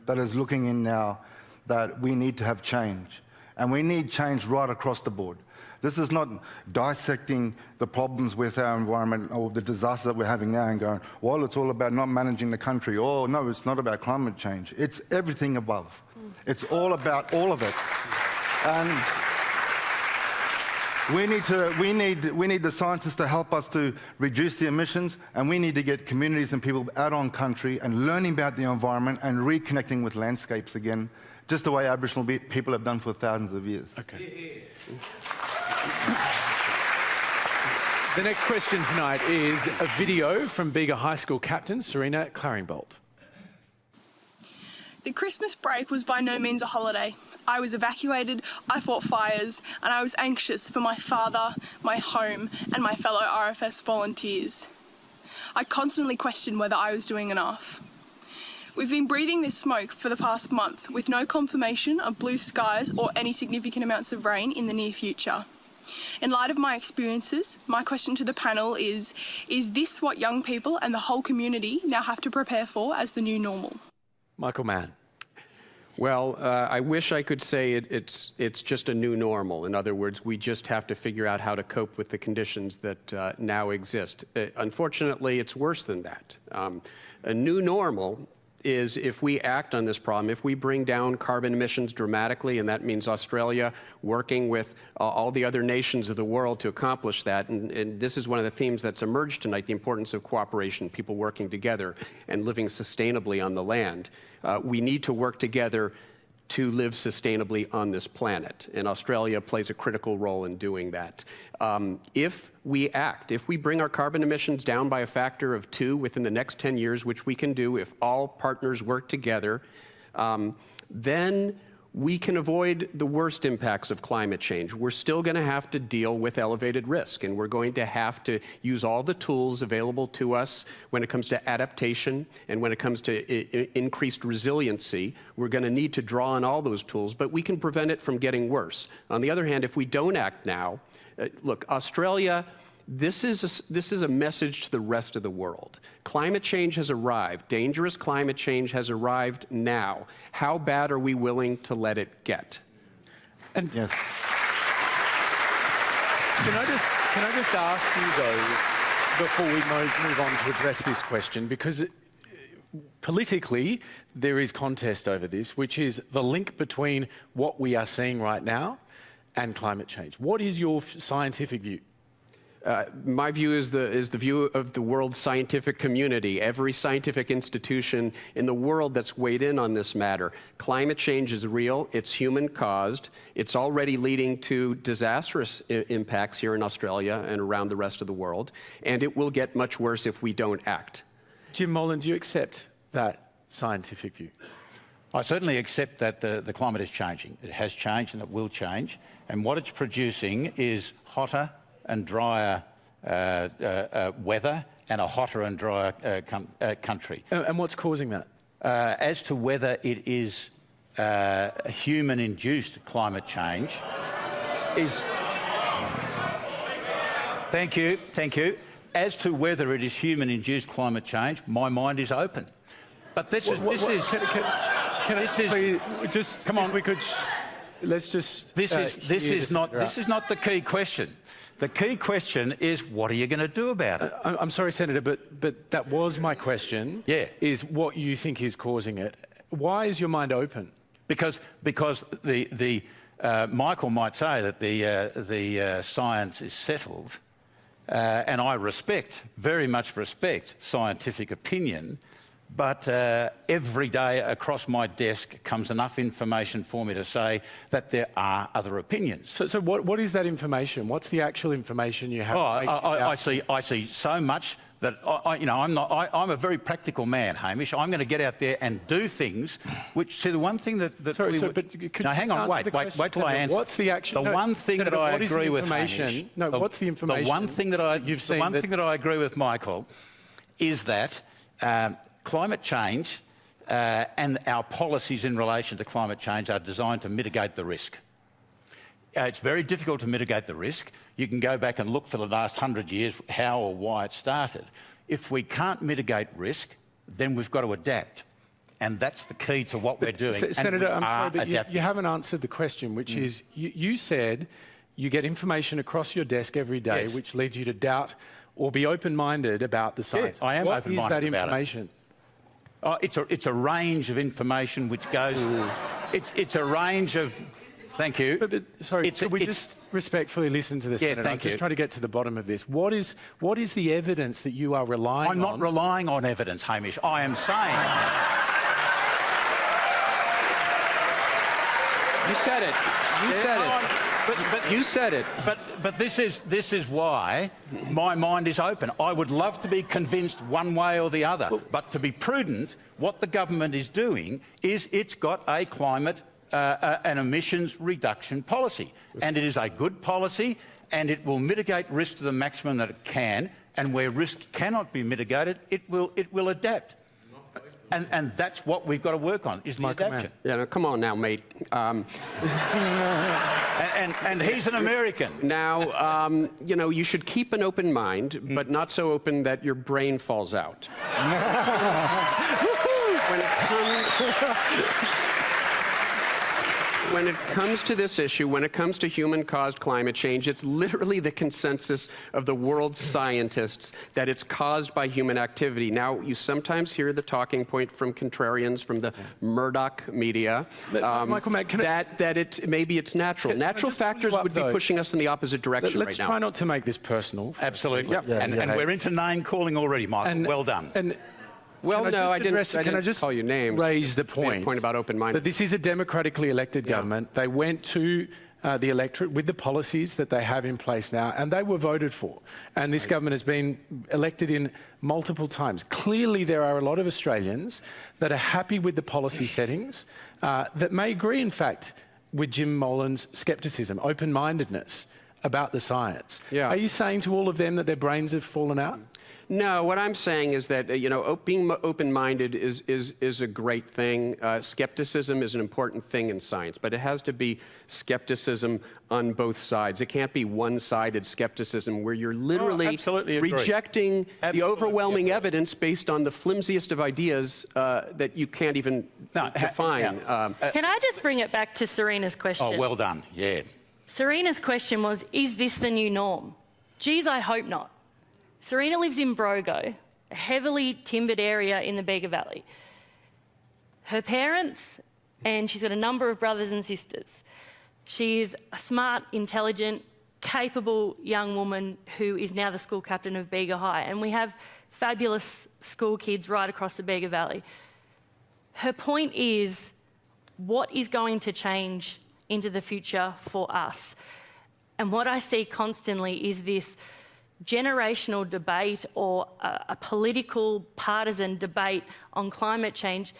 Speaker 16: that is looking in now that we need to have change. And we need change right across the board. This is not dissecting the problems with our environment or the disaster that we're having now and going, well, it's all about not managing the country. Oh, no, it's not about climate change. It's everything above. It's all about all of it. And we need the scientists to help us to reduce the emissions, and we need to get communities and people out on country and learning about the environment and reconnecting with landscapes again, just the way Aboriginal people have done for thousands of years.
Speaker 1: Okay. The next question tonight is a video from Bega High School captain Serena Claringbolt.
Speaker 5: The Christmas break was by no means a holiday. I was evacuated, I fought fires, and I was anxious for my father, my home, and my fellow RFS volunteers. I constantly questioned whether I was doing enough. We've been breathing this smoke for the past month with no confirmation of blue skies or any significant amounts of rain in the near future. In light of my experiences, my question to the panel is this what young people and the whole community now have to prepare for as the new normal?
Speaker 1: Michael Mann.
Speaker 18: Well, I wish I could say it's just a new normal. In other words, we just have to figure out how to cope with the conditions that now exist. Unfortunately, it's worse than that. A new normal is if we act on this problem, if we bring down carbon emissions dramatically, and that means Australia working with all the other nations of the world to accomplish that, and this is one of the themes that's emerged tonight, the importance of cooperation, people working together and living sustainably on the land. We need to work together to live sustainably on this planet, and Australia plays a critical role in doing that. If we act, if we bring our carbon emissions down by a factor of 2 within the next 10 years, which we can do if all partners work together, then we can avoid the worst impacts of climate change. We're still going to have to deal with elevated risk, and we're going to have to use all the tools available to us when it comes to adaptation and when it comes to increased resiliency. We're going to need to draw on all those tools, but we can prevent it from getting worse. On the other hand, if we don't act now, look, Australia, this is a message to the rest of the world. Climate change has arrived. Dangerous climate change has arrived now. How bad are we willing to let it get?
Speaker 1: And yes. Can I just ask you though, before we move on to address this question, because politically there is contest over this, which is the link between what we are seeing right now and climate change. What is your scientific view?
Speaker 18: My view is the view of the world scientific community, every scientific institution in the world that's weighed in on this matter. Climate change is real, it's human-caused, it's already leading to disastrous impacts here in Australia and around the rest of the world, and it will get much worse if we don't act.
Speaker 1: Jim Molan, do you accept that scientific view?
Speaker 17: I certainly accept that the climate is changing. It has changed and it will change. And what it's producing is hotter and drier weather and a hotter and drier country.
Speaker 1: And what's causing that?
Speaker 17: As to whether it is human-induced climate change is... Thank you. As to whether it is human-induced climate change, my mind is open. But this is...
Speaker 1: Can I just come on? We could. Let's just.
Speaker 17: This is not the key question. The key question is, what are you going to do about it?
Speaker 1: I'm sorry, Senator, but that was my question.
Speaker 17: Yeah.
Speaker 1: Is what you think is causing it? Why is your mind open?
Speaker 17: Because the Michael might say that the science is settled, and I very much respect scientific opinion. But every day across my desk comes enough information for me to say that there are other opinions.
Speaker 1: So what is that information? What's the actual information you have?
Speaker 17: I see so much that I'm a very practical man, Hamish. I'm going to get out there and do things which. See, the one thing that hang on, wait till I answer.
Speaker 1: What's the actual?
Speaker 17: The one thing that I agree with Hamish.
Speaker 1: No, what's the information?
Speaker 17: The one thing that I agree with Michael is that. Climate change and our policies in relation to climate change are designed to mitigate the risk. It's very difficult to mitigate the risk. You can go back and look for the last 100 years how or why it started. If we can't mitigate risk, then we've got to adapt. And that's the key to what we're doing.
Speaker 1: Senator, I'm sorry, but you haven't answered the question, which is, you said you get information across your desk every day, which leads you to doubt or be open-minded about the science.
Speaker 17: I am open-minded
Speaker 1: about it. What is that
Speaker 17: about
Speaker 1: information?
Speaker 17: It's a range of information which goes... It's a range of... Thank you.
Speaker 1: But sorry, we just respectfully listen to this, Senator.
Speaker 17: Thank you.
Speaker 1: I'm just trying to get to the bottom of this. What is the evidence that you are relying on?
Speaker 17: I'm not relying on evidence, Hamish. I am saying...
Speaker 18: You said it. You said it.
Speaker 17: But this is why my mind is open. I would love to be convinced one way or the other. But to be prudent, what the government is doing is it's got a climate and emissions reduction policy. And it is a good policy, and it will mitigate risk to the maximum that it can. And where risk cannot be mitigated, it will adapt. And that's what we've got to work on, is the adaptation.
Speaker 18: Yeah, now, come on now, mate.
Speaker 17: And he's an American.
Speaker 18: Now, you should keep an open mind, but not so open that your brain falls out. When it comes to this issue, when it comes to human-caused climate change, it's literally the consensus of the world's scientists that it's caused by human activity. Now, you sometimes hear the talking point from contrarians, from the Murdoch media,
Speaker 1: Michael,
Speaker 18: maybe it's natural. Natural factors would be pushing us in the opposite direction right now.
Speaker 1: Let's try not to make this personal.
Speaker 17: Absolutely. Yep. And we're into name-calling already, Michael. Well done.
Speaker 18: Well, no, I didn't call you names.
Speaker 1: Raise the point
Speaker 18: about open-minded.
Speaker 1: That this is a democratically elected government. They went to the electorate with the policies that they have in place now, and they were voted for. And this government has been elected in multiple times. Clearly, there are a lot of Australians that are happy with the policy settings, that may agree, in fact, with Jim Molan's scepticism, open-mindedness about the science.
Speaker 18: Yeah.
Speaker 1: Are you saying to all of them that their brains have fallen out?
Speaker 18: No, what I'm saying is that, being open-minded is a great thing. Skepticism is an important thing in science, but it has to be skepticism on both sides. It can't be one-sided skepticism where you're literally rejecting the overwhelming evidence based on the flimsiest of ideas that you can't even define.
Speaker 12: Can I just bring it back to Serena's question?
Speaker 17: Oh, well done, yeah.
Speaker 12: Serena's question was, is this the new norm? Geez, I hope not. Serena lives in Brogo, a heavily timbered area in the Bega Valley. Her parents, and she's got a number of brothers and sisters. She is a smart, intelligent, capable young woman who is now the school captain of Bega High, and we have fabulous school kids right across the Bega Valley. Her point is, what is going to change into the future for us? And what I see constantly is this generational debate or a political partisan debate on climate change.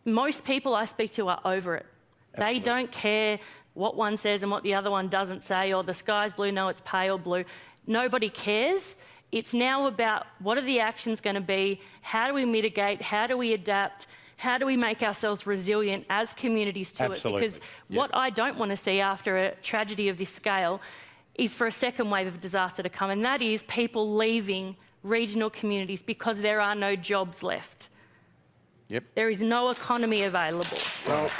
Speaker 12: Most people I speak to are over it. Absolutely. They don't care what one says and what the other one doesn't say, or the sky's blue, no, it's pale blue. Nobody cares. It's now about what are the actions going to be, how do we mitigate, how do we adapt, how do we make ourselves resilient as communities to it? Because what I don't want to see after a tragedy of this scale is for a second wave of disaster to come, and that is people leaving regional communities because there are no jobs left.
Speaker 17: Yep.
Speaker 12: There is no economy available. Well,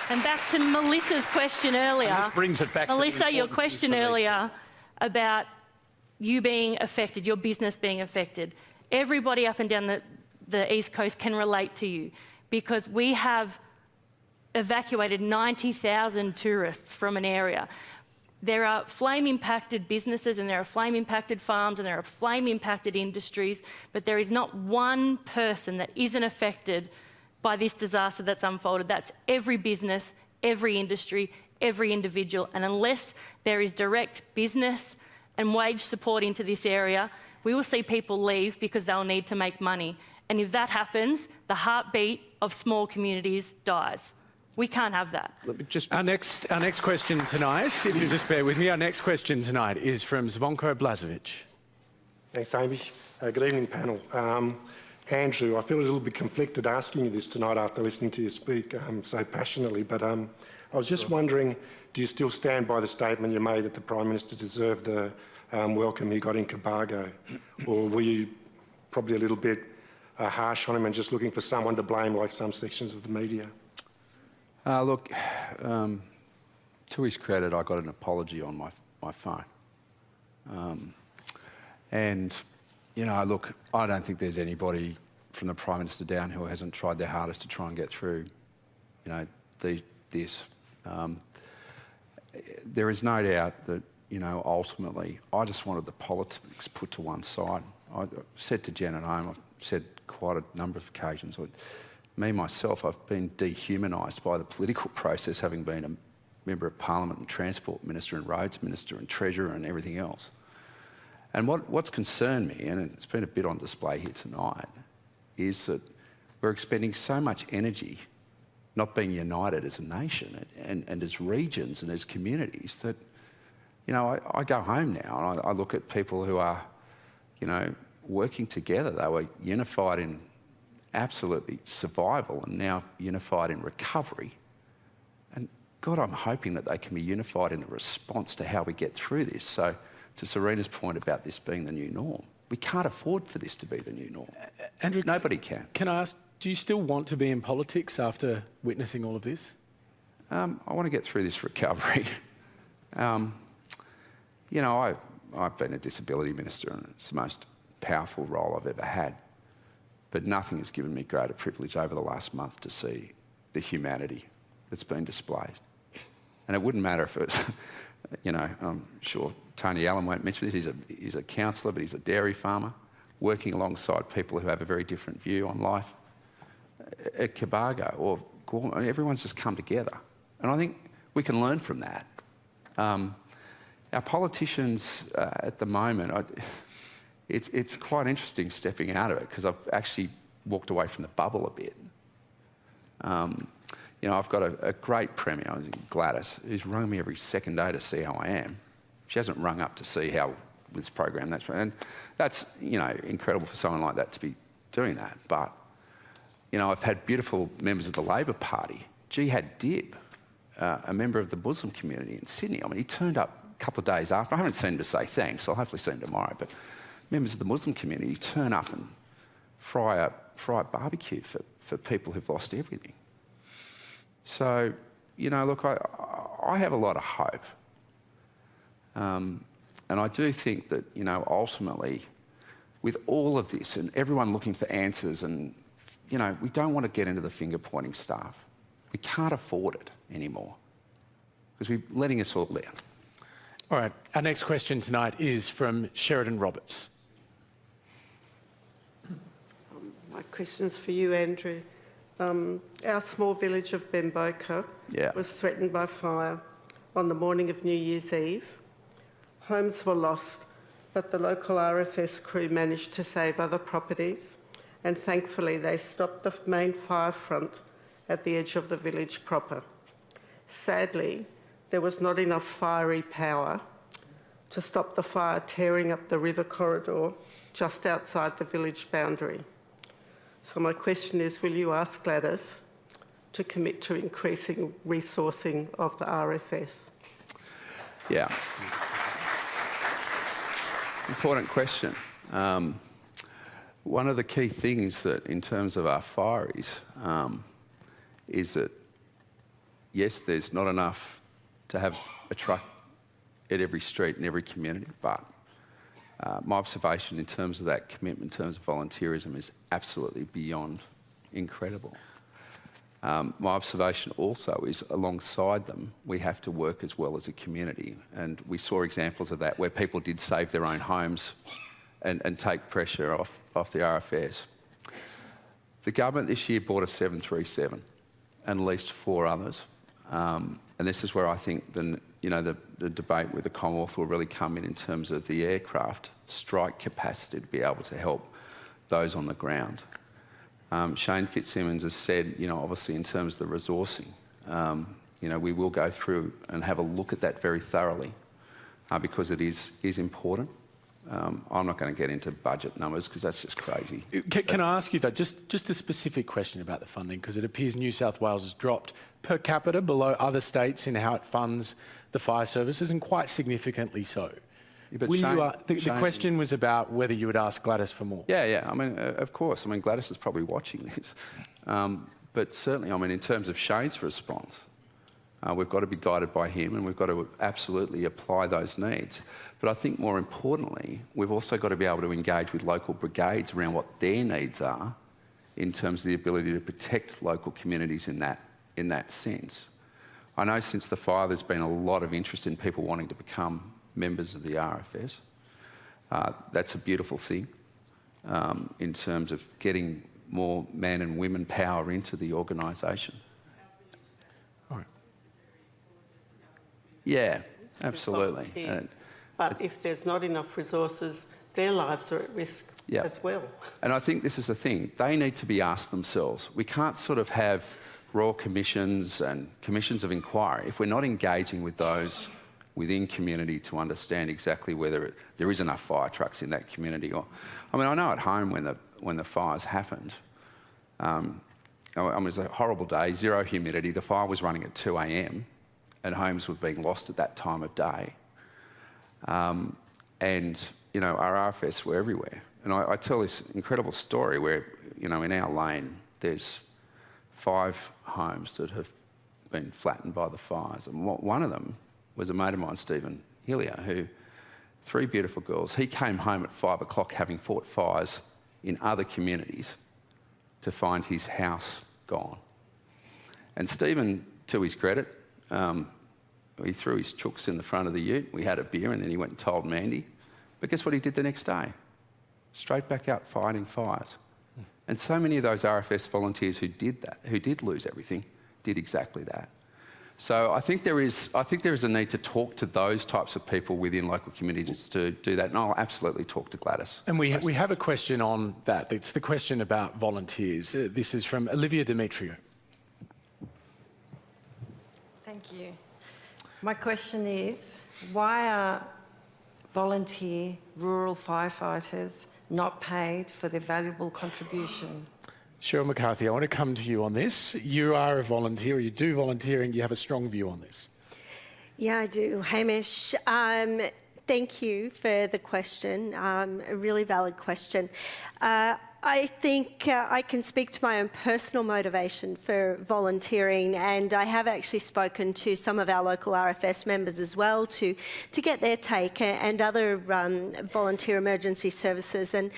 Speaker 12: and back to Melissa's question earlier.
Speaker 17: And this brings it back
Speaker 12: Melissa, your question earlier about you being affected, your business being affected. Everybody up and down the East Coast can relate to you because we have evacuated 90,000 tourists from an area. There are flame-impacted businesses and there are flame-impacted farms and there are flame-impacted industries, but there is not one person that isn't affected by this disaster that's unfolded. That's every business, every industry, every individual. And unless there is direct business and wage support into this area, we will see people leave because they'll need to make money. And if that happens, the heartbeat of small communities dies. We can't have that.
Speaker 1: Our next question tonight, if you just bear with me, our next question tonight is from Zvonko Blazovic.
Speaker 6: Thanks, Hamish. Good evening, panel. Andrew, I feel a little bit conflicted asking you this tonight after listening to you speak so passionately, but I was just wondering, do you still stand by the statement you made that the Prime Minister deserved the welcome he got in Cobargo? Or were you probably a little bit harsh on him and just looking for someone to blame like some sections of the media?
Speaker 14: Look, to his credit, I got an apology on my phone. And, you know, look, I don't think there's anybody from the Prime Minister down who hasn't tried their hardest to try and get through, you know, this. There is no doubt that, you know, ultimately, I just wanted the politics put to one side. I said to Jen at home, I've said quite a number of occasions, me, myself, I've been dehumanised by the political process, having been a Member of Parliament and Transport Minister and Roads Minister and Treasurer and everything else. And what's concerned me, and it's been a bit on display here tonight, is that we're expending so much energy not being united as a nation and as regions and as communities that, you know, I go home now and I look at people who are, you know, working together. They were unified in absolutely survival and now unified in recovery. And God, I'm hoping that they can be unified in a response to how we get through this. So to Serena's point about this being the new norm, we can't afford for this to be the new norm.
Speaker 1: Andrew,
Speaker 14: nobody can.
Speaker 1: Can I ask, do you still want to be in politics after witnessing all of this?
Speaker 14: I want to get through this recovery. You know, I've been a disability minister and it's the most powerful role I've ever had. But nothing has given me greater privilege over the last month to see the humanity that's been displayed. And it wouldn't matter if it's, you know, I'm sure Tony Allen won't mention this, he's a councillor, but he's a dairy farmer, working alongside people who have a very different view on life. At Cobargo or Gorman, everyone's just come together. And I think we can learn from that. Our politicians at the moment, it's quite interesting stepping out of it because I've actually walked away from the bubble a bit. You know, I've got a great Premier, Gladys, who's rung me every second day to see how I am. She hasn't rung up to see how this program, and that's, you know, incredible for someone like that to be doing that. But, you know, I've had beautiful members of the Labor Party. Jihad Dib, a member of the Muslim community in Sydney. I mean, he turned up a couple of days after. I haven't seen him to say thanks. I'll hopefully see him tomorrow. But members of the Muslim community turn up and fry a barbecue for people who've lost everything. So, you know, look, I have a lot of hope. And I do think that, you know, ultimately, with all of this and everyone looking for answers and, you know, we don't want to get into the finger-pointing stuff. We can't afford it anymore because we're letting us all down.
Speaker 1: All right, our next question tonight is from Sheridan Roberts.
Speaker 7: My question's for you, Andrew. Our small village of Bega was threatened by fire on the morning of New Year's Eve. Homes were lost, but the local RFS crew managed to save other properties, and thankfully they stopped the main fire front at the edge of the village proper. Sadly, there was not enough fiery power to stop the fire tearing up the river corridor just outside the village boundary. So my question is, will you ask Gladys to commit to increasing resourcing of the RFS?
Speaker 14: Yeah. Important question. One of the key things that, in terms of our fireys, is that, yes, there's not enough to have a truck at every street in every community, but my observation in terms of that commitment, in terms of volunteerism, is absolutely beyond incredible. My observation also is, alongside them, we have to work as well as a community. And we saw examples of that where people did save their own homes and take pressure off the RFS. The government this year bought a 737 and leased 4 others. And this is where I think the debate with the Commonwealth will really come in terms of the aircraft strike capacity to be able to help those on the ground. Shane Fitzsimmons has said, obviously in terms of the resourcing, we will go through and have a look at that very thoroughly because it is important. I'm not going to get into budget numbers because that's just crazy.
Speaker 1: Can I ask you though, just a specific question about the funding, because it appears New South Wales has dropped per capita below other states in how it funds the fire services, and quite significantly so.
Speaker 14: Yeah, but
Speaker 1: the question was about whether you would ask Gladys for more.
Speaker 14: Yeah. I mean, of course. I mean, Gladys is probably watching this. But certainly, I mean, in terms of Shane's response, we've got to be guided by him, and we've got to absolutely apply those needs. But I think more importantly, we've also got to be able to engage with local brigades around what their needs are in terms of the ability to protect local communities in that sense. I know since the fire there's been a lot of interest in people wanting to become members of the RFS. That's a beautiful thing in terms of getting more man and women power into the organisation.
Speaker 1: All right.
Speaker 14: Yeah, absolutely.
Speaker 7: But if there's not enough resources, their lives are at risk as well.
Speaker 14: And I think this is the thing. They need to be asked themselves. We can't sort of have royal commissions and commissions of inquiry if we're not engaging with those within community to understand exactly whether there is enough fire trucks in that community. Or, I mean, I know at home when the fires happened, it was a horrible day, 0 humidity. The fire was running at 2 a.m. and homes were being lost at that time of day. And, our RFS were everywhere. And I tell this incredible story where, in our lane, there's 5 homes that have been flattened by the fires. And one of them was a mate of mine, Stephen Hillier, who, 3 beautiful girls, he came home at 5 o'clock having fought fires in other communities to find his house gone. And Stephen, to his credit, he threw his chooks in the front of the ute, we had a beer, and then he went and told Mandy. But guess what he did the next day? Straight back out fighting fires. And so many of those RFS volunteers who did that, who did lose everything, did exactly that. So I think there is a need to talk to those types of people within local communities to do that, and I'll absolutely talk to Gladys.
Speaker 1: And we have a question on that. It's the question about volunteers. This is from Olivia Demetrio.
Speaker 8: Thank you. My question is, why are volunteer rural firefighters not paid for their valuable contribution?
Speaker 1: Cheryl McCarthy, I want to come to you on this. You are a volunteer, you do volunteering, you have a strong view on this.
Speaker 13: Yeah, I do, Hamish. Thank you for the question, a really valid question. I think I can speak to my own personal motivation for volunteering, and I have actually spoken to some of our local RFS members as well to get their take, and other volunteer emergency services. And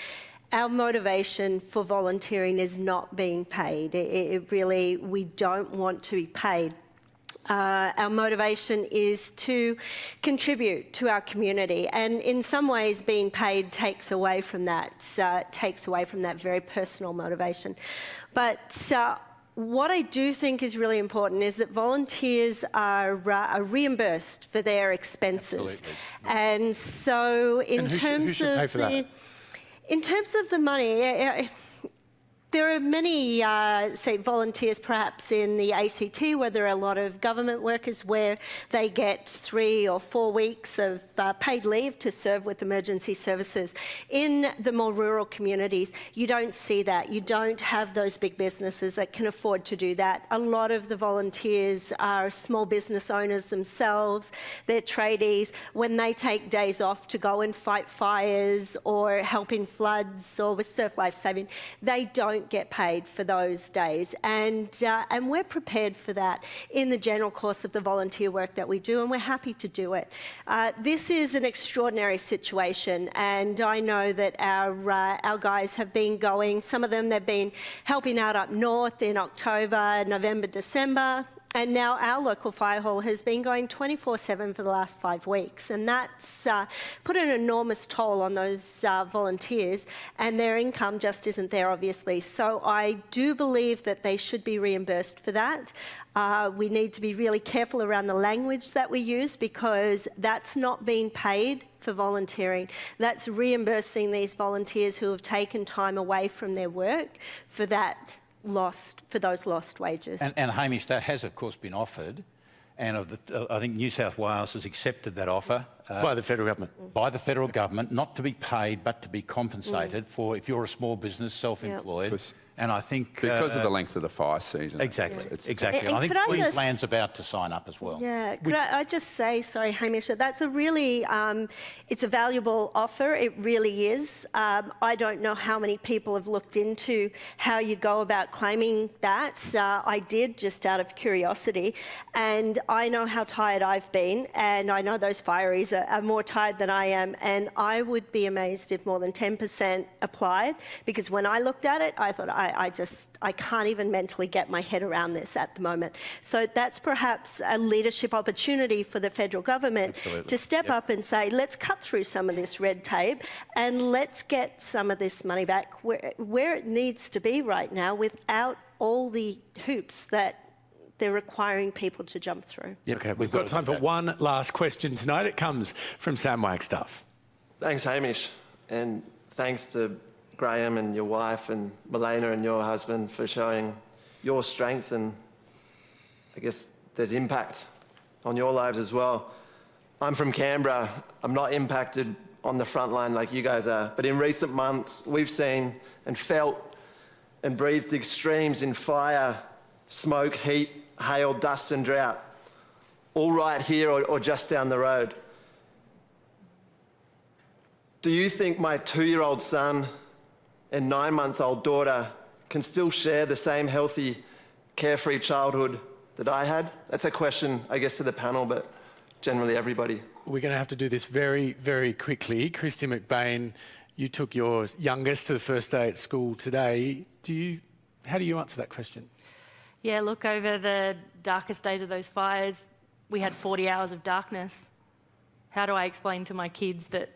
Speaker 13: our motivation for volunteering is not being paid. We don't want to be paid. Our motivation is to contribute to our community, and in some ways being paid takes away from that very personal motivation. But what I do think is really important is that volunteers are reimbursed for their expenses.
Speaker 1: Absolutely.
Speaker 13: And so in terms of the money, there are many, say, volunteers perhaps in the ACT where there are a lot of government workers where they get 3 or 4 weeks of paid leave to serve with emergency services. In the more rural communities, you don't see that. You don't have those big businesses that can afford to do that. A lot of the volunteers are small business owners themselves. They're tradies. When they take days off to go and fight fires or help in floods or with surf lifesaving, they don't get paid for those days, and we're prepared for that in the general course of the volunteer work that we do, and we're happy to do it. This is an extraordinary situation, and I know that our guys have been going. Some of them, they've been helping out up north in October, November, December. And now our local fire hall has been going 24/7 for the last 5 weeks, and that's put an enormous toll on those volunteers, and their income just isn't there, obviously. So I do believe that they should be reimbursed for that. We need to be really careful around the language that we use, because that's not being paid for volunteering. That's reimbursing these volunteers who have taken time away from their work for those lost wages.
Speaker 17: And Hamish, that has of course been offered, and I think New South Wales has accepted that offer.
Speaker 1: By the federal government.
Speaker 17: By the federal government, not to be paid but to be compensated for if you're a small business, self-employed.
Speaker 14: Yep.
Speaker 17: And I think...
Speaker 14: Because of the length of the fire season.
Speaker 17: Exactly, exactly.
Speaker 13: And
Speaker 17: I think
Speaker 13: could I
Speaker 17: Queensland's about to sign up as well.
Speaker 13: Yeah, could I just say, sorry, Hamish, that's a really, it's a valuable offer. It really is. I don't know how many people have looked into how you go about claiming that. I did, just out of curiosity, and I know how tired I've been, and I know those fireys are more tired than I am, and I would be amazed if more than 10% applied, because when I looked at it, I thought, I can't even mentally get my head around this at the moment. So that's perhaps a leadership opportunity for the federal government to step up and say, let's cut through some of this red tape and let's get some of this money back where it needs to be right now, without all the hoops that they're requiring people to jump through.
Speaker 1: Okay, we've got time for one last question tonight. It comes from Sam Wagstaff.
Speaker 9: Thanks, Hamish, and thanks to Graham and your wife and Milena and your husband for showing your strength, and I guess there's impact on your lives as well. I'm from Canberra. I'm not impacted on the front line like you guys are, but in recent months we've seen and felt and breathed extremes in fire, smoke, heat, hail, dust and drought, all right here or just down the road. Do you think my 2-year-old son and 9-month-old daughter can still share the same healthy, carefree childhood that I had? That's a question, I guess, to the panel, but generally everybody.
Speaker 1: We're going to have to do this very, very quickly. Kristy McBain, you took your youngest to the first day at school today. How do you answer that question?
Speaker 12: Yeah, look, over the darkest days of those fires, we had 40 hours of darkness. How do I explain to my kids that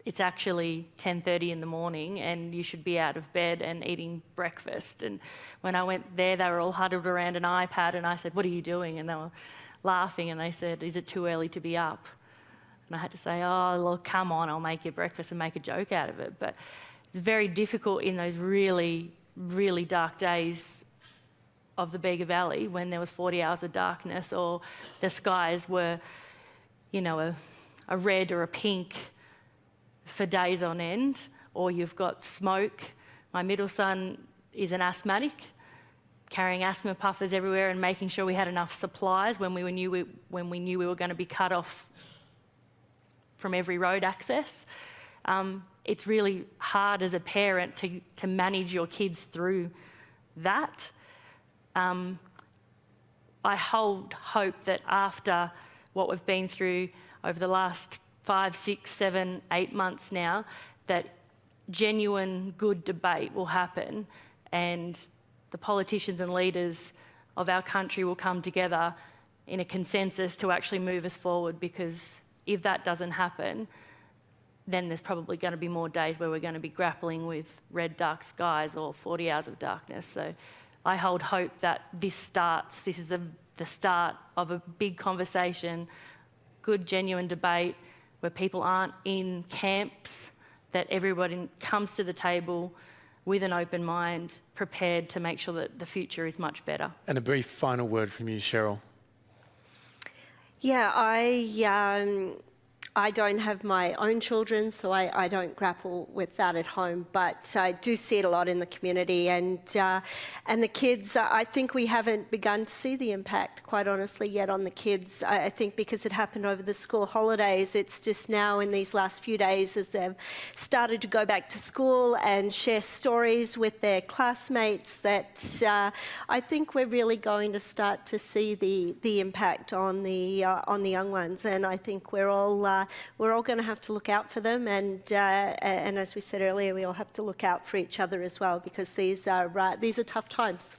Speaker 12: it's actually 10:30 in the morning and you should be out of bed and eating breakfast? And when I went there, they were all huddled around an iPad, and I said, what are you doing? And they were laughing, and they said, is it too early to be up? And I had to say, oh, look, come on, I'll make you breakfast and make a joke out of it. But it's very difficult in those really, really dark days of the Bega Valley when there was 40 hours of darkness, or the skies were, a red or a pink for days on end, or you've got smoke. My middle son is an asthmatic, carrying asthma puffers everywhere and making sure we had enough supplies when we knew we were going to be cut off from every road access. It's really hard as a parent to manage your kids through that. I hold hope that after what we've been through over the last 5, 6, 7, 8 months now, that genuine good debate will happen, and the politicians and leaders of our country will come together in a consensus to actually move us forward, because if that doesn't happen, then there's probably going to be more days where we're going to be grappling with red dark skies or 40 hours of darkness. So I hold hope that this is the start of a big conversation, good genuine debate where people aren't in camps, that everybody comes to the table with an open mind, prepared to make sure that the future is much better.
Speaker 1: And a brief final word from you, Cheryl.
Speaker 13: Yeah, I don't have my own children, so I don't grapple with that at home, but I do see it a lot in the community, and the kids, I think we haven't begun to see the impact, quite honestly, yet on the kids. I think because it happened over the school holidays, it's just now in these last few days as they've started to go back to school and share stories with their classmates that I think we're really going to start to see the impact on the young ones, and I think we're all going to have to look out for them, and as we said earlier, we all have to look out for each other as well, because these are tough times,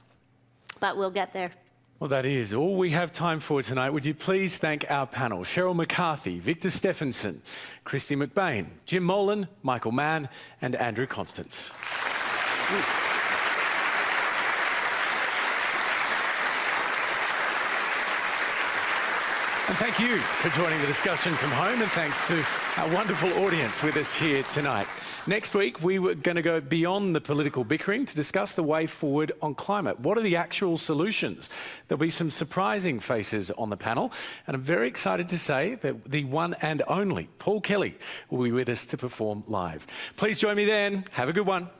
Speaker 13: but we'll get there.
Speaker 1: Well, that is all we have time for tonight. Would you please thank our panel: Cheryl McCarthy, Victor Steffensen, Kristy McBain, Jim Molan, Michael Mann, and Andrew Constance. And thank you for joining the discussion from home, and thanks to our wonderful audience with us here tonight. Next week, we were going to go beyond the political bickering to discuss the way forward on climate. What are the actual solutions? There'll be some surprising faces on the panel, and I'm very excited to say that the one and only Paul Kelly will be with us to perform live. Please join me then. Have a good one.